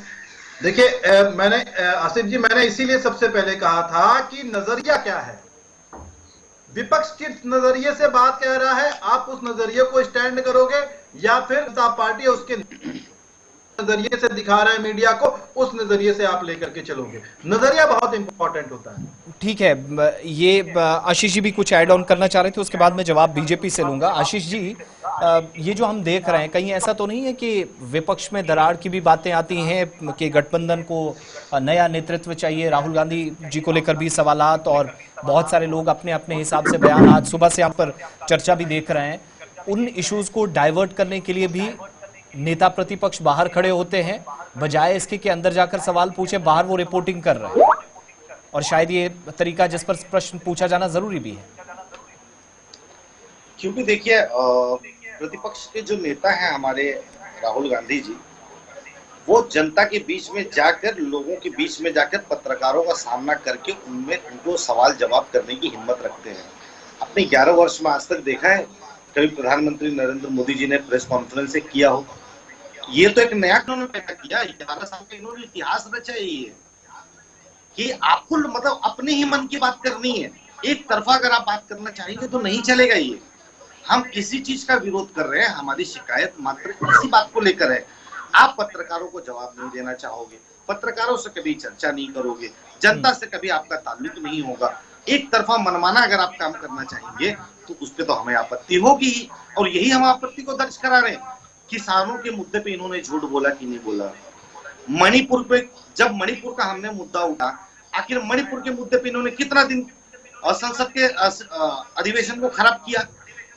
देखिए मैंने आसिफ जी मैंने इसीलिए सबसे पहले कहा था कि नजरिया क्या है, विपक्ष किस नजरिए से बात कह रहा है, आप उस नजरिए को स्टैंड करोगे या फिर जनता पार्टी उसके नजरिए से दिखा रहे हैं मीडिया को, उस नजरिए से आप लेकर के चलोगे। नजरिया बहुत इंपॉर्टेंट होता है। ठीक है, ये आशीष जी भी कुछ ऐड ऑन करना चाह रहे थे, उसके बाद मैं जवाब बीजेपी से लूंगा। आशीष जी, ये जो हम देख रहे हैं कहीं ऐसा तो नहीं है कि विपक्ष में दरार की भी बातें आती हैं कि गठबंधन को नया नेतृत्व चाहिए, राहुल गांधी जी को लेकर भी सवालात और बहुत सारे लोग अपने अपने हिसाब से बयान आज सुबह से यहाँ पर चर्चा भी देख रहे हैं, उन इश्यूज को डाइवर्ट करने के लिए भी नेता प्रतिपक्ष बाहर खड़े होते हैं, बजाय इसके कि अंदर जाकर सवाल पूछे, बाहर वो रिपोर्टिंग कर रहे हैं, और शायद ये तरीका जिस पर प्रश्न पूछा जाना जरूरी भी है। क्योंकि देखिए प्रतिपक्ष के जो नेता हैं हमारे राहुल गांधी जी, वो जनता के बीच में जाकर, लोगों के बीच में जाकर पत्रकारों का सामना करके उनको सवाल जवाब करने की हिम्मत रखते हैं। अपने 11 वर्ष में आज तक देखा है कभी प्रधानमंत्री नरेंद्र मोदी जी ने प्रेस कॉन्फ्रेंस से किया हो? ये तो एक नया उन्होंने पैदा किया, 11 साल का इन्होंने इतिहास रचा है ये, कि आपको मतलब अपने ही मन की बात करनी है, एक तरफा अगर आप बात करना चाहेंगे तो नहीं चलेगा। ये हम किसी चीज का विरोध कर रहे हैं, हमारी शिकायत मात्र इसी बात को लेकर है। आप पत्रकारों को जवाब नहीं देना चाहोगे, पत्रकारों से कभी चर्चा नहीं करोगे, जनता से कभी आपका ताल्लुक नहीं होगा, एक तरफा मनमाना अगर आप काम करना चाहेंगे तो उस पर तो हमें आपत्ति होगी ही, और यही हम आपत्ति को दर्ज करा रहे हैं। किसानों के मुद्दे पे इन्होंने झूठ बोला कि नहीं बोला? मणिपुर पे जब मणिपुर का हमने मुद्दा उठा, आखिर मणिपुर के मुद्दे पे इन्होंने कितना दिन संसद के अधिवेशन को खराब किया?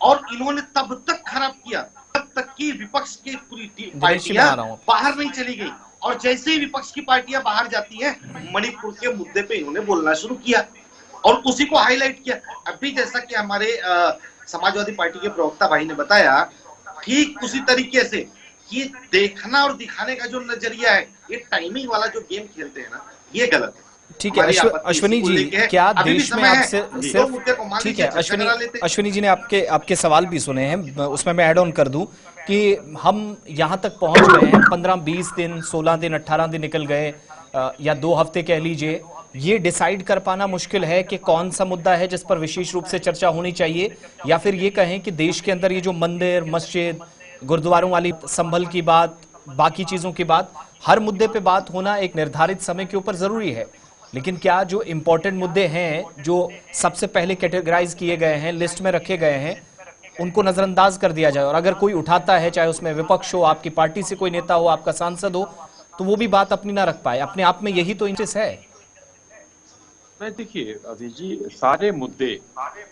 और इन्होंने तब तक खराब किया तब तक कि विपक्ष की पूरी पार्टियां बाहर नहीं चली गई, और जैसे ही विपक्ष की पार्टियां बाहर जाती हैं, मणिपुर के मुद्दे पे इन्होंने बोलना शुरू किया और उसी को हाईलाइट किया। अभी जैसा कि हमारे समाजवादी पार्टी के प्रवक्ता भाई ने बताया, ठीक उसी तरीके से ये देखना और दिखाने का जो नजरिया है, ये टाइमिंग वाला जो गेम खेलते हैं ना, ये गलत है। ठीक है अश्विनी जी, क्या देश में आपसे सिर्फ ठीक है अश्विनी जी ने आपके सवाल भी सुने हैं, उसमें मैं ऐड ऑन कर दूं कि हम यहां तक पहुंच गए हैं, 15-20 दिन 16 दिन 18 दिन निकल गए या 2 हफ्ते कह लीजिए, ये डिसाइड कर पाना मुश्किल है कि कौन सा मुद्दा है जिस पर विशेष रूप से चर्चा होनी चाहिए, या फिर ये कहें कि देश के अंदर ये जो मंदिर मस्जिद गुरुद्वारों वाली संभल की बात, बाकी चीजों की बात, हर मुद्दे पे बात होना एक निर्धारित समय के ऊपर जरूरी है, लेकिन क्या जो इंपॉर्टेंट मुद्दे हैं जो सबसे पहले कैटेगराइज किए गए हैं, लिस्ट में रखे गए हैं, उनको नजरअंदाज कर दिया जाए, और अगर कोई उठाता है, चाहे उसमें विपक्ष हो, आपकी पार्टी से कोई नेता हो, आपका सांसद हो, तो वो भी बात अपनी ना रख पाए, अपने आप में यही तो इंटरेस्ट है। नहीं देखिए अजीज जी, सारे मुद्दे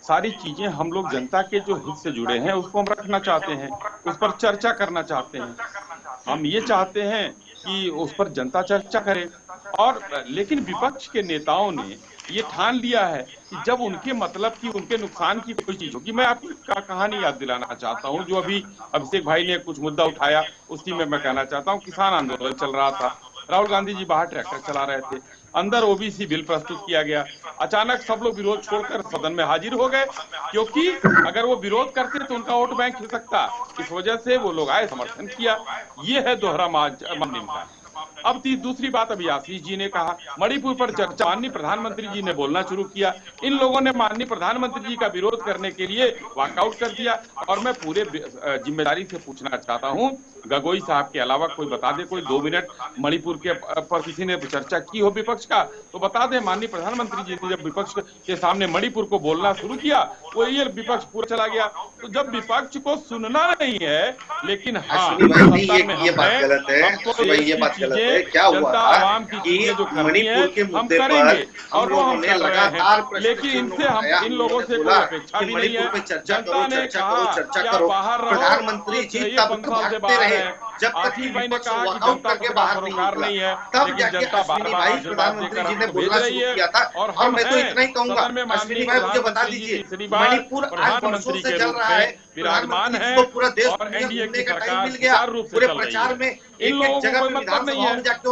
सारी चीजें हम लोग जनता के जो हित से जुड़े हैं उसको हम रखना चाहते हैं, उस पर चर्चा करना चाहते हैं, हम ये चाहते हैं कि उस पर जनता चर्चा करे। और लेकिन विपक्ष के नेताओं ने ये ठान लिया है कि जब उनके मतलब की उनके नुकसान की कोई चीज होगी, मैं आपको कहानी याद दिलाना चाहता हूँ जो अभी अभिषेक भाई ने कुछ मुद्दा उठाया, उसी में मैं कहना चाहता हूँ, किसान आंदोलन चल रहा था, राहुल गांधी जी बाहर ट्रैक्टर चला रहे थे, अंदर ओबीसी बिल प्रस्तुत किया गया, अचानक सब लोग विरोध छोड़कर सदन में हाजिर हो गए, क्योंकि अगर वो विरोध करते तो उनका वोट बैंक खिसकता, इस वजह से वो लोग आए, समर्थन किया। ये है दोहरा माननीय। अब दूसरी बात अभी आशीष जी ने कहा, मणिपुर पर चर्चा, माननीय प्रधानमंत्री जी ने बोलना शुरू किया, इन लोगों ने माननीय प्रधानमंत्री जी का विरोध करने के लिए वॉकआउट कर दिया, और मैं पूरे जिम्मेदारी से पूछना चाहता हूं, गगोई साहब के अलावा कोई बता दे, कोई 2 मिनट मणिपुर के पर किसी ने चर्चा की हो विपक्ष का, तो बता दे। माननीय प्रधानमंत्री जी ने जब विपक्ष के सामने मणिपुर को बोलना शुरू किया, वो ये विपक्ष पूरा चला गया। तो जब विपक्ष को सुनना नहीं है, लेकिन हाँ ये बात गलत है, ये बात गलत है। क्या हुआ था कि मणिपुर के मुद्दे पर और वो हमने लगातार, लेकिन इनसे हम इन लोगों से कोई अपेक्षा भी नहीं है। जनता ने कहा बाहर रहो, प्रधानमंत्री जी तब तक भागते रहे जब तक कि विपक्ष वॉकआउट करके बाहर नहीं निकला, तब जाके अश्विनी भाई प्रधानमंत्री जी ने बोलना शुरू किया था। और मैं तो इतना ही कहूंगा, अश्विनी भाई मुझे बता दीजिए, मणिपुर आज वर्षों से चल रहा है, विराजमान है तो पूरा देश और एनडीए की सरकार मिल गया, पूरे प्रचार में इन लोगों को कोई मतलब नहीं है।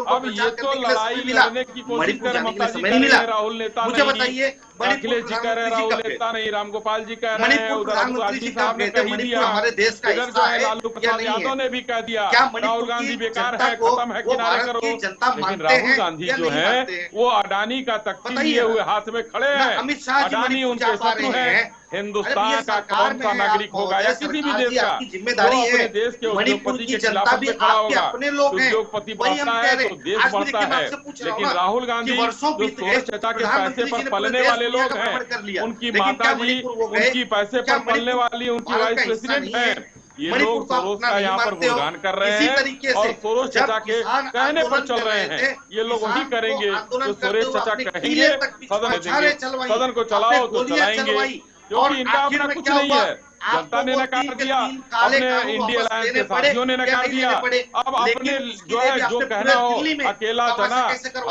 अब ये तो लड़ाई लड़ने की कोशिश कर रहे, ममता जी कह रहे हैं राहुल नेता नहीं, मुझे बताइए, अखिलेश जी कह रहे हैं राहुल नेता नहीं, रामगोपाल जी कह रहे हैं, उधर आदित्य साहब ने कह दिया, हमारे देश का इधर जो है लालू प्रसाद यादव ने भी कह दिया राहुल गांधी बेकार है, खत्म है, किनारे करो। लेकिन राहुल गांधी जो है वो अडानी का तख्ती लिए हुए हाथ में खड़े हैं, अडानी उनके शत्रु हैं। हिंदुस्तान का कौन सा नागरिक होगा या किसी भी देश का जिम्मेदारी है, अपने देश के मणिपुर की जनता खिलाफ भी खड़ा आपके होगा। अपने लोग हैं, उद्योगपति बढ़ता है तो देश बढ़ता है, लेकिन राहुल गांधी जो सोलह चचा के पैसे पर पलने वाले लोग हैं, उनकी माता जी उनकी पैसे पर पलने वाली उनकी वाइस प्रेसिडेंट है, ये लोग सोरोस का यहाँ पर गुणगान कर रहे हैं और सोरोस चचा के कहने पर चल रहे हैं। ये लोग वही करेंगे जो सोरेश चचा कहेंगे, सदन देंगे, सदन को चलाओ तो चलाएंगे, क्योंकि इनका अपना कुछ नहीं है। जनता ने नकार दिया, अपने इंडिया अलायंस के साथियों ने नकार दिया, अब अपने जो है जो कहना हो अकेला चना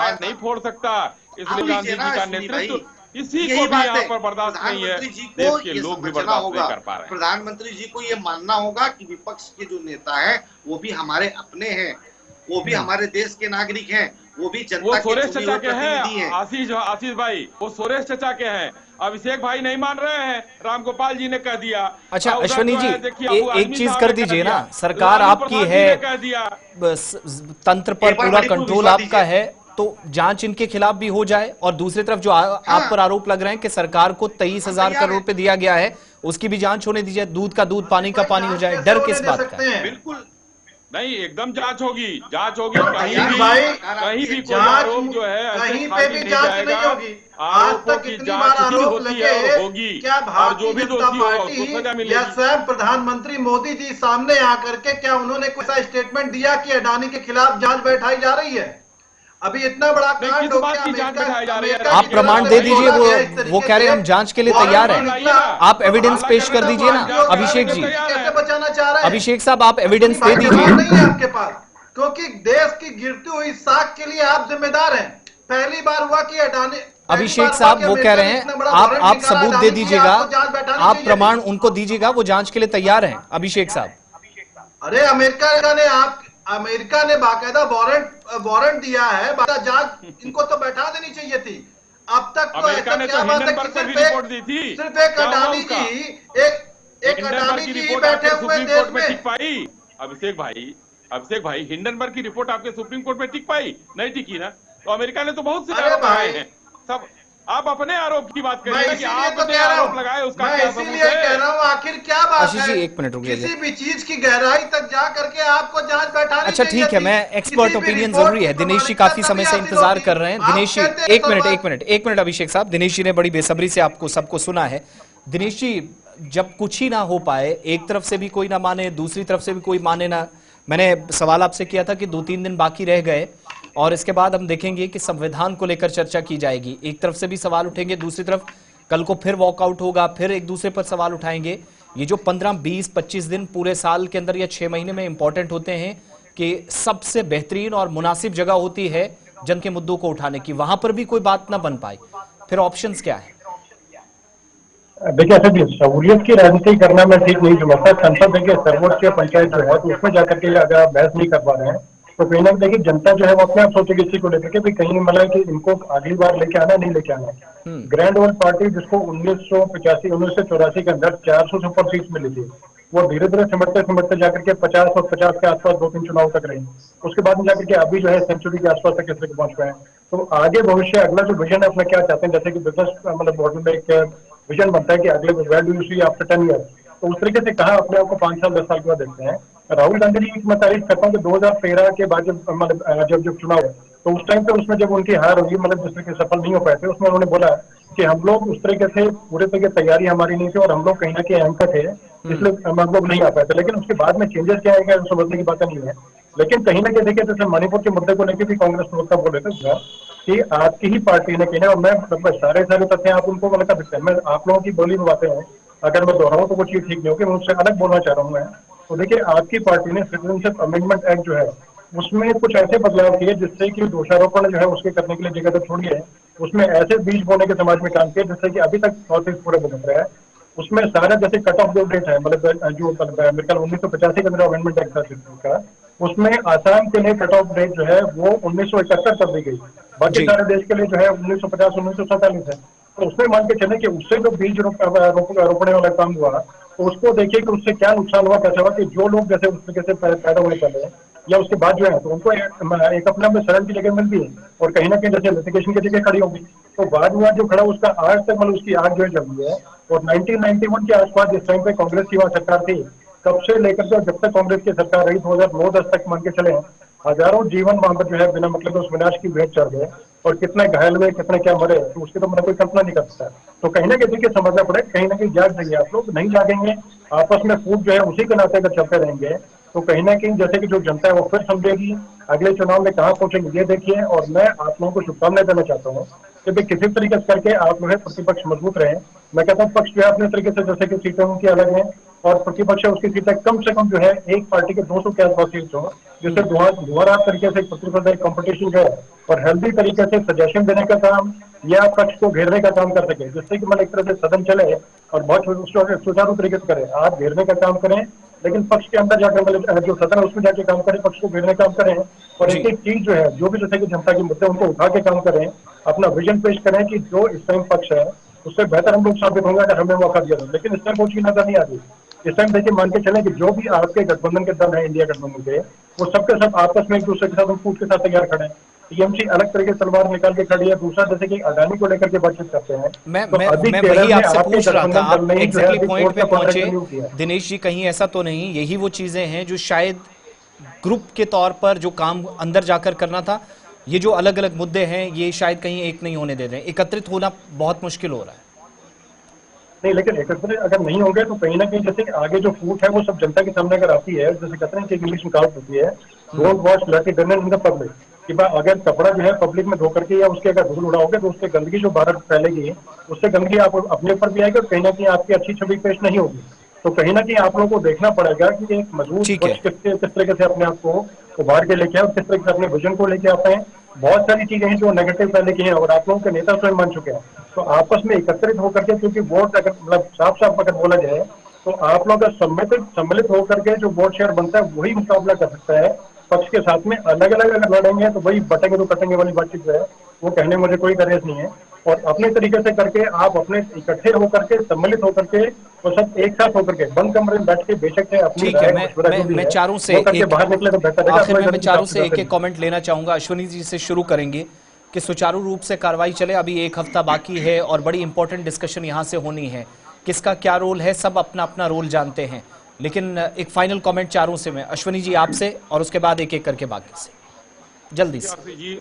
आज नहीं फोड़ सकता, इसलिए गांधी जी का नेतृत्व इसी को भी यहाँ पर बर्दाश्त नहीं है, देश के लोग भी बर्दाश्त नहीं कर पा रहे हैं। प्रधानमंत्री जी को ये मानना होगा कि विपक्ष के जो नेता हैं वो भी हमारे अपने हैं, वो भी हमारे देश के नागरिक हैं, वो भी जनता के चुने हुए प्रतिनिधि हैं। आशीष भाई वो सुरेश चचा के हैं, अभिषेक भाई नहीं मान रहे हैं, रामगोपाल जी ने कह दिया। अच्छा अश्विनी जी एक चीज कर दीजिए ना, सरकार आपकी है, तंत्र पर पूरा कंट्रोल आपका है, तो जांच इनके खिलाफ भी हो जाए, और दूसरी तरफ जो आप पर आरोप लग रहे हैं कि सरकार को 23,000 करोड़ रुपए दिया गया है, उसकी भी जांच होने दीजिए, दूध का दूध पानी का पानी हो जाए, डर किस बात का? बिल्कुल नहीं, एकदम जांच होगी, कहीं भी कोई आरोप जो है कहीं पे भी जांच नहीं होगी। आज तक इतनी बार आरोप लगे, क्या भारतीय जनता पार्टी या स्वयं प्रधानमंत्री मोदी जी सामने आकर के क्या उन्होंने कोई सा स्टेटमेंट दिया कि अडानी के खिलाफ जांच बैठाई जा रही है? अभी इतना बड़ा नहीं, कांड किस हो बात गया की जांच अमेरिका बिठाई जा रही है? अमेरिका आप की प्रमाण तरफ दे से दीजिए, बोला गया इस वो तरीके कह रहे हैं से, हम जांच के लिए वारंट तैयार पर हैं। निकला। आप एविडेंस अल्लाह पेश के कर बेटा दीजिए ना वारंट जारी अभिषेक करने जी। को तैयार है। कैसे बचाना चाह रहे हैं? अभिषेक साहब आप एविडेंस दे भाई दीजिए। जवाब नहीं है आपके पास, क्योंकि देश की गिरती हुई साख के लिए आप जिम्मेदार हैं। पहली बार हुआ कि अडानी, अभिषेक साहब वो कह रहे हैं आप सबूत दे दीजिएगा, आप प्रमाण उनको दीजिएगा, वो जांच के लिए तैयार हैं अभिषेक साहब। अरे अमेरिका ने बाकायदा वारंट दिया है, बाकायदा जांच इनको तो बैठा देनी चाहिए थी। अब तक तो अमेरिका ऐसा ने क्या तो बात है हिंडनबर्ग कि पर भी सिर्फ रिपोर्ट दी थी। एक क्या हुआ अडानी उसका? जी एक हिंडनबर्ग अडानी की जी रिपोर्ट बैठे आपके हुए सुप्रीम देश कोर्ट में टिक में। पाई? अभिषेक भाई हिंडनबर्ग की रिपोर्ट आपके सुप्रीम कोर्ट में टिक पाई? नहीं टिकी ना। तो अमेरिका ने तो बहुत से अरे आरोप लगाए भाई, हैं। सब आप अपने आरोप की बात मैं करिए कि इसीलिए तो आपने कह रहा आरोप हूं, लगाए, उसका मैं क्या सबूत इसीलिए कह है? रहा हूं, आखिर क्या बात आशीष है? जी, एक मिनट रुकिए। किसी भी चीज की गहराई तक जा करके आपको जांच बैठानी अच्छा चाहिए ठीक है, थी। मैं एक्सपर्ट किसी भी ओपिनियन रिपोर्ट जरूरी है। की दिनेश जी प्रामाणिकता काफी तभी समय से हासिल इंतजार होती। कर रहे हैं। आप दिनेश जी कहते हैं एक तो मिनट बात- एक मिनट अभिषेक साहब, दिनेश जी ने बड़ी बेसब्री से आपको सबको सुना है। दिनेश जी, जब कुछ ही ना हो पाए, एक तरफ से भी कोई ना माने, दूसरी तरफ से भी कोई माने ना, मैंने सवाल आपसे किया था कि 2-3 दिन बाकी रह गए और इसके बाद हम देखेंगे कि संविधान को लेकर चर्चा की जाएगी। एक तरफ से भी सवाल उठेंगे, दूसरी तरफ कल को फिर वॉकआउट होगा, फिर एक दूसरे पर सवाल उठाएंगे। ये जो 15, 20, 25 दिन पूरे साल के अंदर या 6 महीने में इंपॉर्टेंट होते हैं कि सबसे बेहतरीन और मुनासिब जगह होती है जन के मुद्दों को उठाने की, वहां पर भी कोई बात ना बन पाए, फिर ऑप्शंस क्या है? देखिए ऐसे भी सहूलियत की राजनीति करना मैं ठीक नहीं समझता। संसद देखिए सर्वोच्च पंचायत जो है, तो उसमें जाकर के अगर आप बहस नहीं कर पा रहे हैं तो कहीं ना कहीं देखिए जनता जो है वो अपने आप सोचेगी इसी को लेकर के भी कहीं मतलब कि इनको अगली बार लेके आना नहीं लेके आना। ग्रैंड ओल्ड पार्टी जिसको 1985 1984 के अंदर 400 से ऊपर सीट मिली थी, वो धीरे धीरे सिमटते सिमटते जाकर के 50 और 50 के आसपास 2-3 चुनाव तक रही। उसके बाद में जाकर के अभी जो है सेंचुरी के आसपास तक किसी पहुंच गए हैं। तो आगे भविष्य अगला जो विजन है अपना क्या चाहते हैं, जैसे कि बिजनेस मतलब मॉडल में एक विजन बनता है कि अगले where do you see after 10 years, तो उस तरीके से कहा अपने आप को 5 साल 10 साल के बाद देखते हैं। राहुल गांधी जी की मैं तारीफ करता हूँ कि 2013 के बाद जब मतलब जब चुनाव है तो उस टाइम पे उसमें जब उनकी हार हुई, मतलब जिस तरीके से सफल नहीं हो पाए थे, उसमें उन्होंने बोला कि हम लोग उस तरीके से पूरे तरीके तैयारी हमारी नहीं थी और हम लोग कहीं ना कहीं एंकर थे, इसलिए हम लोग नहीं आ पाए थे। लेकिन उसके बाद में चेंजेस क्या आएगा समझने की बात नहीं है। लेकिन कहीं ना कहीं देखिए जैसे मणिपुर के मुद्दे को लेकर भी कांग्रेस प्रवक्ता बोल रहे थे कि आपकी ही पार्टी ने कहीं ना, और मैं मतलब सारे तथ्य आप उनको मतलब कर सकते हैं, मैं आप लोगों की बोली में बातें हैं, अगर मैं दोहराऊं तो वो चीज ठीक नहीं होगी, मैं उससे अलग बोलना चाह रहा हूँ मैं। तो देखिए आपकी पार्टी ने सिटीजनशिप अमेंडमेंट एक्ट जो है उसमें कुछ ऐसे बदलाव किए जिससे कि दोषारोपण जो है उसके करने के लिए जगह तो छोड़ी है, उसमें ऐसे बीज बोने के समाज में काम किया जिससे कि अभी तक नॉर्थ ईस्ट पूरे भुगत रहा है। उसमें सारा जैसे कट ऑफ जो डेट है मतलब जो मेरे ख्याल 1985 के अंदर अमेंडमेंट एक्ट था उसमें आसाम के लिए कट ऑफ डेट जो है वो 1971 कर दी गई, बाकी जी सारे देश के लिए जो है 1950 1947 है। तो उसमें मान के चले कि उससे जो बीज रोपने वाला काम हुआ तो उसको देखिए कि उससे क्या नुकसान हुआ, कैसा हुआ कि जो लोग जैसे उस तरीके से पैदा होने चले हैं या उसके बाद जो है तो उनको एक अपने में शरण की जगह मिलती है और कहीं ना कहीं जैसे लिटिगेशन की जगह खड़ी होगी। तो बाद में जो खड़ा उसका आज तक मतलब उसकी आग जो है चल रही है। और 1991 के आसपास जिस टाइम पे कांग्रेस की वहां सरकार थी, तब से लेकर के जब तक कांग्रेस की सरकार रही 2009-10 तक मान के चले हजारों जीवन वहां पर जो है बिना मतलब उस विनाश की भेंट चढ़ गए और कितने घायल हुए कितने क्या मरे, तो उसकी तो मैंने कोई कल्पना नहीं कर सकता। तो कहीं ना कहीं देखिए समझना पड़ेगा, कहीं ना कहीं जाग जाइए आप लोग, नहीं जागेंगे आपस में फूट जो है उसी के नाते अगर चलते रहेंगे तो कहीं ना कहीं जैसे कि जो जनता है वो फिर समझेगी अगले चुनाव में कहाँ पहुंचेंगे ये देखिए। और मैं आप लोगों को शुभकामनाएं देना चाहता हूँ कि भाई किसी तरीके से करके आप जो है प्रतिपक्ष मजबूत रहे। मैं कहता हूँ पक्ष जो है अपने तरीके से जैसे कि सीटें उनकी अलग हैं और प्रतिपक्ष है उसकी सीटें कम से कम जो है एक पार्टी के 200 के आसपास सीट हो, जिससे दोबारा तरीके से प्रतिस्पर्धा कंपटीशन जो है और हेल्दी तरीके से सजेशन देने का काम या पक्ष को घेरने का काम कर सके, जिससे कि मतलब एक तरह से सदन चले और बहुत सुचारू तरीके से करें। आप घेरने का काम करें लेकिन पक्ष के अंदर जाकर मतलब जो सदन है उसमें जाके काम करें, पक्ष को घेरने का काम करें और एक एक चीज जो है जो भी जैसे कि जनता के मुद्दे उनको उठा के काम करें, अपना विजन पेश करें कि जो इस टाइम पक्ष है उससे बेहतर हम लोग साबित होंगे अगर हमें मौका दिया जाए। लेकिन इस टाइम वो चीज नजर नहीं आती। इस टाइम देखिए मान के चले कि जो भी आपके गठबंधन के दल है इंडिया गठबंधन के, वो सबके सब आपस में एक दूसरे के साथ फूट के साथ तैयार खड़े हैं। टीएमसी अलग तरह के तलवार निकाल के खड़ी है, दूसरा जैसे कि अडानी को लेकर के बातचीत करते हैं। तो अभी मैं केरल वही में आपसे आपके पूछ रहा था, गठबंधन दल आप ने ही जो है एग्जैक्टली अभी पॉइंट कोर्ट पे का कॉन्ट्रैक्ट पहुंचे रिन्यू किया। दिनेश जी। कहीं ऐसा तो नहीं, यही वो चीजें हैं जो शायद ग्रुप के तौर पर जो काम अंदर जाकर करना था, ये जो अलग अलग मुद्दे हैं ये शायद कहीं एक नहीं होने दे रहे हैं, एकत्रित होना बहुत मुश्किल हो रहा है। नहीं लेकिन एकत्र अगर नहीं होंगे तो कहीं ना कहीं जैसे आगे जो फूट है वो सब जनता के सामने अगर आती है, जैसे कहते हैं कि इंग्लिश में कहावत होती है don't watch lucky done in the public. कि अगर कपड़ा जो है पब्लिक में धो करके या उसके अगर धूल उड़ाओगे तो उससे गंदगी जो बाहर फैलेगी, उससे गंदगी आप अपने ऊपर भी आएगी और कहीं ना कहीं आपकी अच्छी छवि पेश नहीं होगी। तो कहीं ना कहीं आप लोगों को देखना पड़ेगा कि एक मजबूत ठीक स्वच्छ है। किस तरीके से अपने आप को उभार के लेके आए और किस तरीके से अपने विजन को लेके आते हैं। बहुत सारी चीजें हैं जो नेगेटिव पहले की हैं और आप लोगों के नेता स्वयं मान चुके हैं। तो आपस में एकत्रित होकर के, क्योंकि वोट अगर मतलब साफ साफ अगर बोला जाए तो आप लोग सम्मिलित होकर के जो वोट शेयर बनता है वही मुकाबला कर सकता है पक्ष के साथ में। अलग अलग अगर लड़ेंगे तो वही बटेंगे तो कटेंगे वाली बातचीत जो है वो कहने में मुझे कोई गरेज नहीं है। और अपने तरीके से करके आप अपने इकट्ठे होकर के, सम्मिलित होकर के और सब एक साथ होकर के बंद कमरे में बैठ के बेशक से अपनी ठीक है, राय मशवरा जो भी मैं है चारों से वो करके एक बाहर निकले तो बेहतर रहेगा। आखिर में मैं चारों से आपसे एक कमेंट लेना चाहूंगा। अश्विनी जी से शुरू करेंगे कि सुचारू रूप से कार्रवाई चले। अभी एक हफ्ता बाकी है और बड़ी इंपॉर्टेंट डिस्कशन यहां से होनी है। किसका क्या रोल है, सब अपना अपना रोल जानते हैं, लेकिन एक फाइनल कमेंट चारों से। मैं अश्विनी जी आपसे और उसके बाद एक एक करके बाकी से जल्दी से। जी,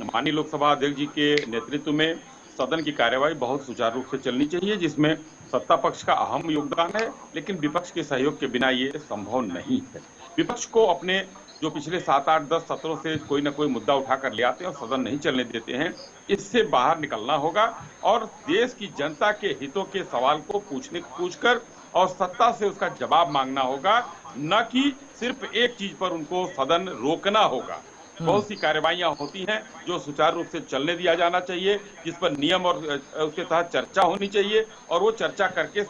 माननीय लोकसभा अध्यक्ष जी के नेतृत्व में सदन की कार्यवाही बहुत सुचारू रूप से चलनी चाहिए, जिसमें सत्ता पक्ष का अहम योगदान है, लेकिन विपक्ष के सहयोग के बिना ये संभव नहीं है। विपक्ष को अपने जो पिछले 7, 8, 10 सत्रों से कोई ना कोई मुद्दा उठाकर ले आते हैं और सदन नहीं चलने देते हैं, इससे बाहर निकलना होगा और देश की जनता के हितों के सवाल को पूछकर और सत्ता से उसका जवाब मांगना होगा, न कि सिर्फ एक चीज पर उनको सदन रोकना होगा। बहुत सी कार्यवाहियां होती हैं जो सुचारू रूप से चलने दिया जाना चाहिए, जिस पर नियम और उसके तहत चर्चा होनी चाहिए और वो चर्चा करके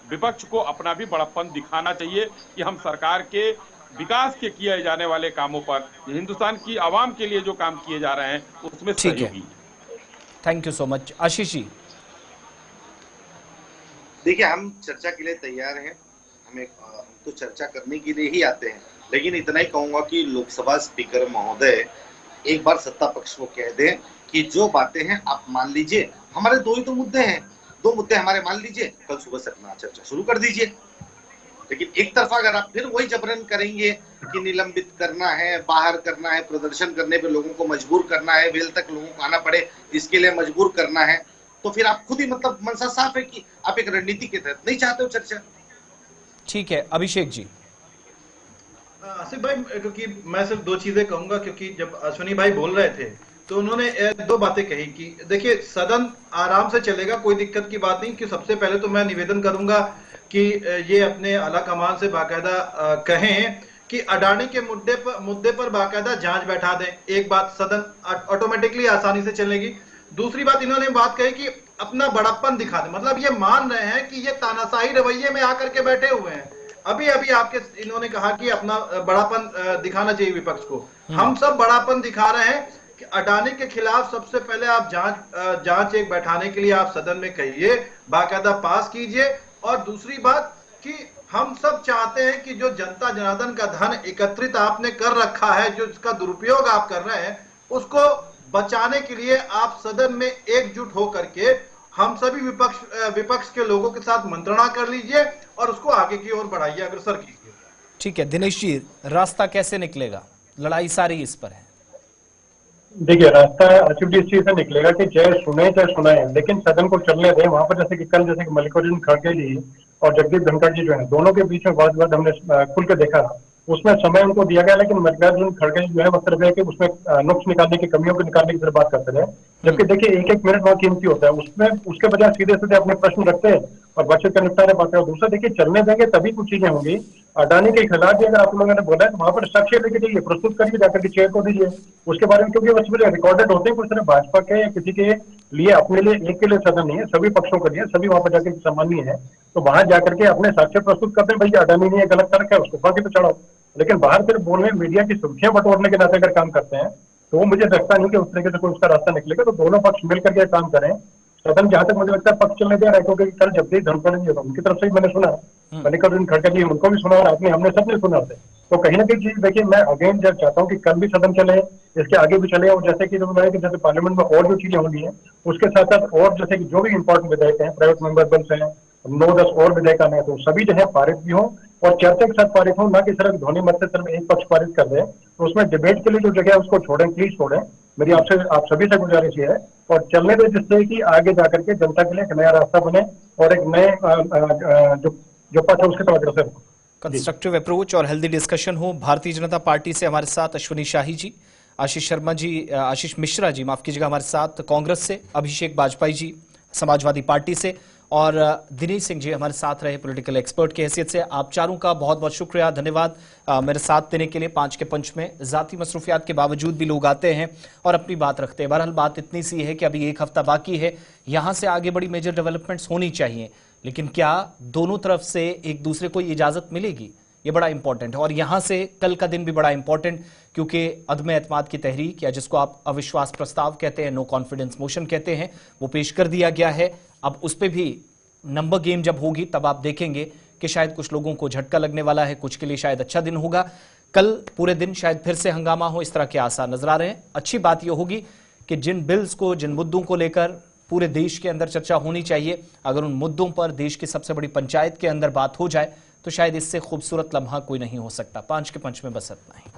विपक्ष को अपना भी बड़प्पन दिखाना चाहिए कि हम सरकार के विकास के किए जाने वाले कामों पर, हिंदुस्तान की आवाम के लिए जो काम किए जा रहे हैं उसमें सहयोगी है। Thank you so much. Ashish ji, देखिए, हम चर्चा के लिए तैयार हैं। हम तो चर्चा करने के लिए ही आते हैं, लेकिन इतना ही कहूंगा कि लोकसभा स्पीकर महोदय एक बार सत्ता पक्ष को कह दें कि जो बातें हैं आप मान लीजिए, हमारे दो ही तो मुद्दे हैं, 2 मुद्दे हमारे मान लीजिए, कल सुबह से अपना चर्चा शुरू कर दीजिए। लेकिन एक तरफा अगर आप फिर वही जबरन करेंगे कि निलंबित करना है, बाहर करना है, प्रदर्शन करने पे लोगों को मजबूर करना है, वेल तक लोगों को आना पड़े इसके लिए मजबूर करना है, तो फिर आप खुद ही मतलब मनसा साफ है कि आप एक रणनीति के तहत नहीं चाहते हो चर्चा। ठीक है। अभिषेक जी। आसिफ भाई, क्योंकि मैं सिर्फ 2 चीजें कहूंगा, क्योंकि जब अश्विनी भाई बोल रहे थे तो उन्होंने 2 बातें कही कि देखिए सदन आराम से चलेगा, कोई दिक्कत की बात नहीं। कि सबसे पहले तो मैं निवेदन करूंगा कि ये अपने आला कमान से बाकायदा कहें कि अडानी के मुद्दे पर बाकायदा जांच बैठा दें। एक बात, सदन ऑटोमेटिकली आसानी से चलेगी। दूसरी बात, इन्होंने बात कही कि अपना बड़प्पन दिखा दें, मतलब ये मान रहे हैं कि ये तानाशाही रवैये में आकर के बैठे हुए हैं। अभी आपके इन्होंने कहा कि अपना बड़ापन दिखाना चाहिए विपक्ष को। हम सब बड़ापन दिखा रहे हैं कि अडानी के खिलाफ सबसे पहले आप जांच एक बैठाने के लिए आप सदन में कहिए, बाकायदा पास कीजिए। और दूसरी बात कि हम सब चाहते हैं कि जो जनता जनार्दन का धन एकत्रित आपने कर रखा है, जो इसका दुरुपयोग आप कर रहे हैं, उसको बचाने के लिए आप सदन में एकजुट होकर के हम सभी विपक्ष के लोगों के साथ मंत्रणा कर लीजिए और उसको आगे की ओर बढ़ाइए, अग्रसर कीजिए। ठीक है। दिनेश जी, रास्ता कैसे निकलेगा? लड़ाई सारी इस पर है। देखिए, रास्ता आसिफ जी इस चीज से निकलेगा कि चाहे सुनाए, लेकिन सदन को चलने दें। वहां पर जैसे कि मल्लिकार्जुन खड़गे जी और जगदीप धनखड़ जी जो है, दोनों के बीच में बात हमने खुल के देखा, उसमें समय उनको दिया गया, लेकिन मल्लिकार्जुन खड़गे जो है मतलब है कि उसमें नुक्स निकालने की, कमियों को निकालने की तरफ बात करते रहे। जबकि देखिए 1-1 मिनट वहाँ कीमती होता है, उसमें उसके बजाय सीधे अपने प्रश्न रखते हैं और बातचीत का निपटारा पाते हैं। दूसरा देखिए, चलने देंगे तभी कुछ चीजें होंगी। अडानी के खिलाफ भी अगर आप लोगों ने बोला है तो वहां पर साक्ष्य लेके जाइए, प्रस्तुत करिए, जाकर के चेयर को दीजिए उसके बारे में, क्योंकि उसमें रिकॉर्डेड होते हैं। कुछ तरह भाजपा के या किसी के लिए, अपने लिए एक के लिए सदन नहीं है, सभी पक्षों के लिए, सभी वहां पर जाकर सामान्य है। तो वहां जाकर के अपने साक्ष्य प्रस्तुत करते हैं, भैया अडानी ने गलत कर रखा है, उसको फांसी पे चढ़ाओ। लेकिन बाहर सिर्फ बोलने, मीडिया की सुर्खियां बटोरने के नाते अगर काम करते हैं तो मुझे लगता नहीं कि उस तरीके से कोई उसका रास्ता निकलेगा। तो दोनों पक्ष मिलकर के काम करें। सदन जहां तक मुझे लगता है पक्ष चलने दे रहा है, क्योंकि कल जगदीप धनखड़ जी उनकी तरफ से ही मैंने सुना, मल्लिकार्जुन खड़गे जी उनको भी सुना और हमने सबने सुना होते। तो कहीं ना कहीं चीज देखिए, मैं अगेन जब चाहता हूँ कि कल भी सदन चले, इसके आगे भी चले, और जैसे कि जैसे पार्लियामेंट में और जो चीजें होनी है उसके साथ साथ और जैसे कि जो भी इंपॉर्टेंट विधेयक हैं, प्राइवेट मेंबर बिल्स हैं, 9-10 और विधेयक आने हैं, तो सभी जो है पारित भी हो और चर्चा के साथ पारित हो, ना कि सिर्फ ध्वनि मत से सिर्फ एक पक्ष पारित कर दे। तो उसमें डिबेट के लिए जो जगह है उसको छोड़ें, प्लीज छोड़ें। मेरी आप सभी से गुजारिश है, और चलने दें, जिससे कि आगे जाकर के जनता के लिए एक नया रास्ता बने और एक नए जो पथ है उसके तरफ अग्रसर हो। कंस्ट्रक्टिव अप्रोच और हेल्दी डिस्कशन हो। भारतीय जनता पार्टी से हमारे साथ अश्विनी शाही जी, आशीष शर्मा जी, आशीष मिश्रा जी माफ कीजिएगा हमारे साथ कांग्रेस से, अभिषेक वाजपेयी जी समाजवादी पार्टी से और दिनेश सिंह जी हमारे साथ रहे पॉलिटिकल एक्सपर्ट की हैसियत से। आप चारों का बहुत बहुत शुक्रिया, धन्यवाद मेरे साथ देने के लिए। 5 के पंच में जाती मसरूफियात के बावजूद भी लोग आते हैं और अपनी बात रखते हैं। बहरहाल बात इतनी सी है कि अभी 1 हफ्ता बाकी है, यहां से आगे बड़ी मेजर डेवलपमेंट्स होनी चाहिए, लेकिन क्या दोनों तरफ से एक दूसरे को इजाजत मिलेगी, ये बड़ा इंपॉर्टेंट है। और यहां से कल का दिन भी बड़ा इंपॉर्टेंट, क्योंकि अदम एतमाद की तहरीक या जिसको आप अविश्वास प्रस्ताव कहते हैं, नो कॉन्फिडेंस मोशन कहते हैं, वो पेश कर दिया गया है। अब उस पर भी नंबर गेम जब होगी तब आप देखेंगे कि शायद कुछ लोगों को झटका लगने वाला है, कुछ के लिए शायद अच्छा दिन होगा। कल पूरे दिन शायद फिर से हंगामा हो, इस तरह के आसार नजर आ रहे हैं। अच्छी बात यह होगी कि जिन बिल्स को, जिन मुद्दों को लेकर पूरे देश के अंदर चर्चा होनी चाहिए, अगर उन मुद्दों पर देश की सबसे बड़ी पंचायत के अंदर बात हो जाए तो शायद इससे खूबसूरत लम्हा कोई नहीं हो सकता। 5 के पंच में बस इतना ही।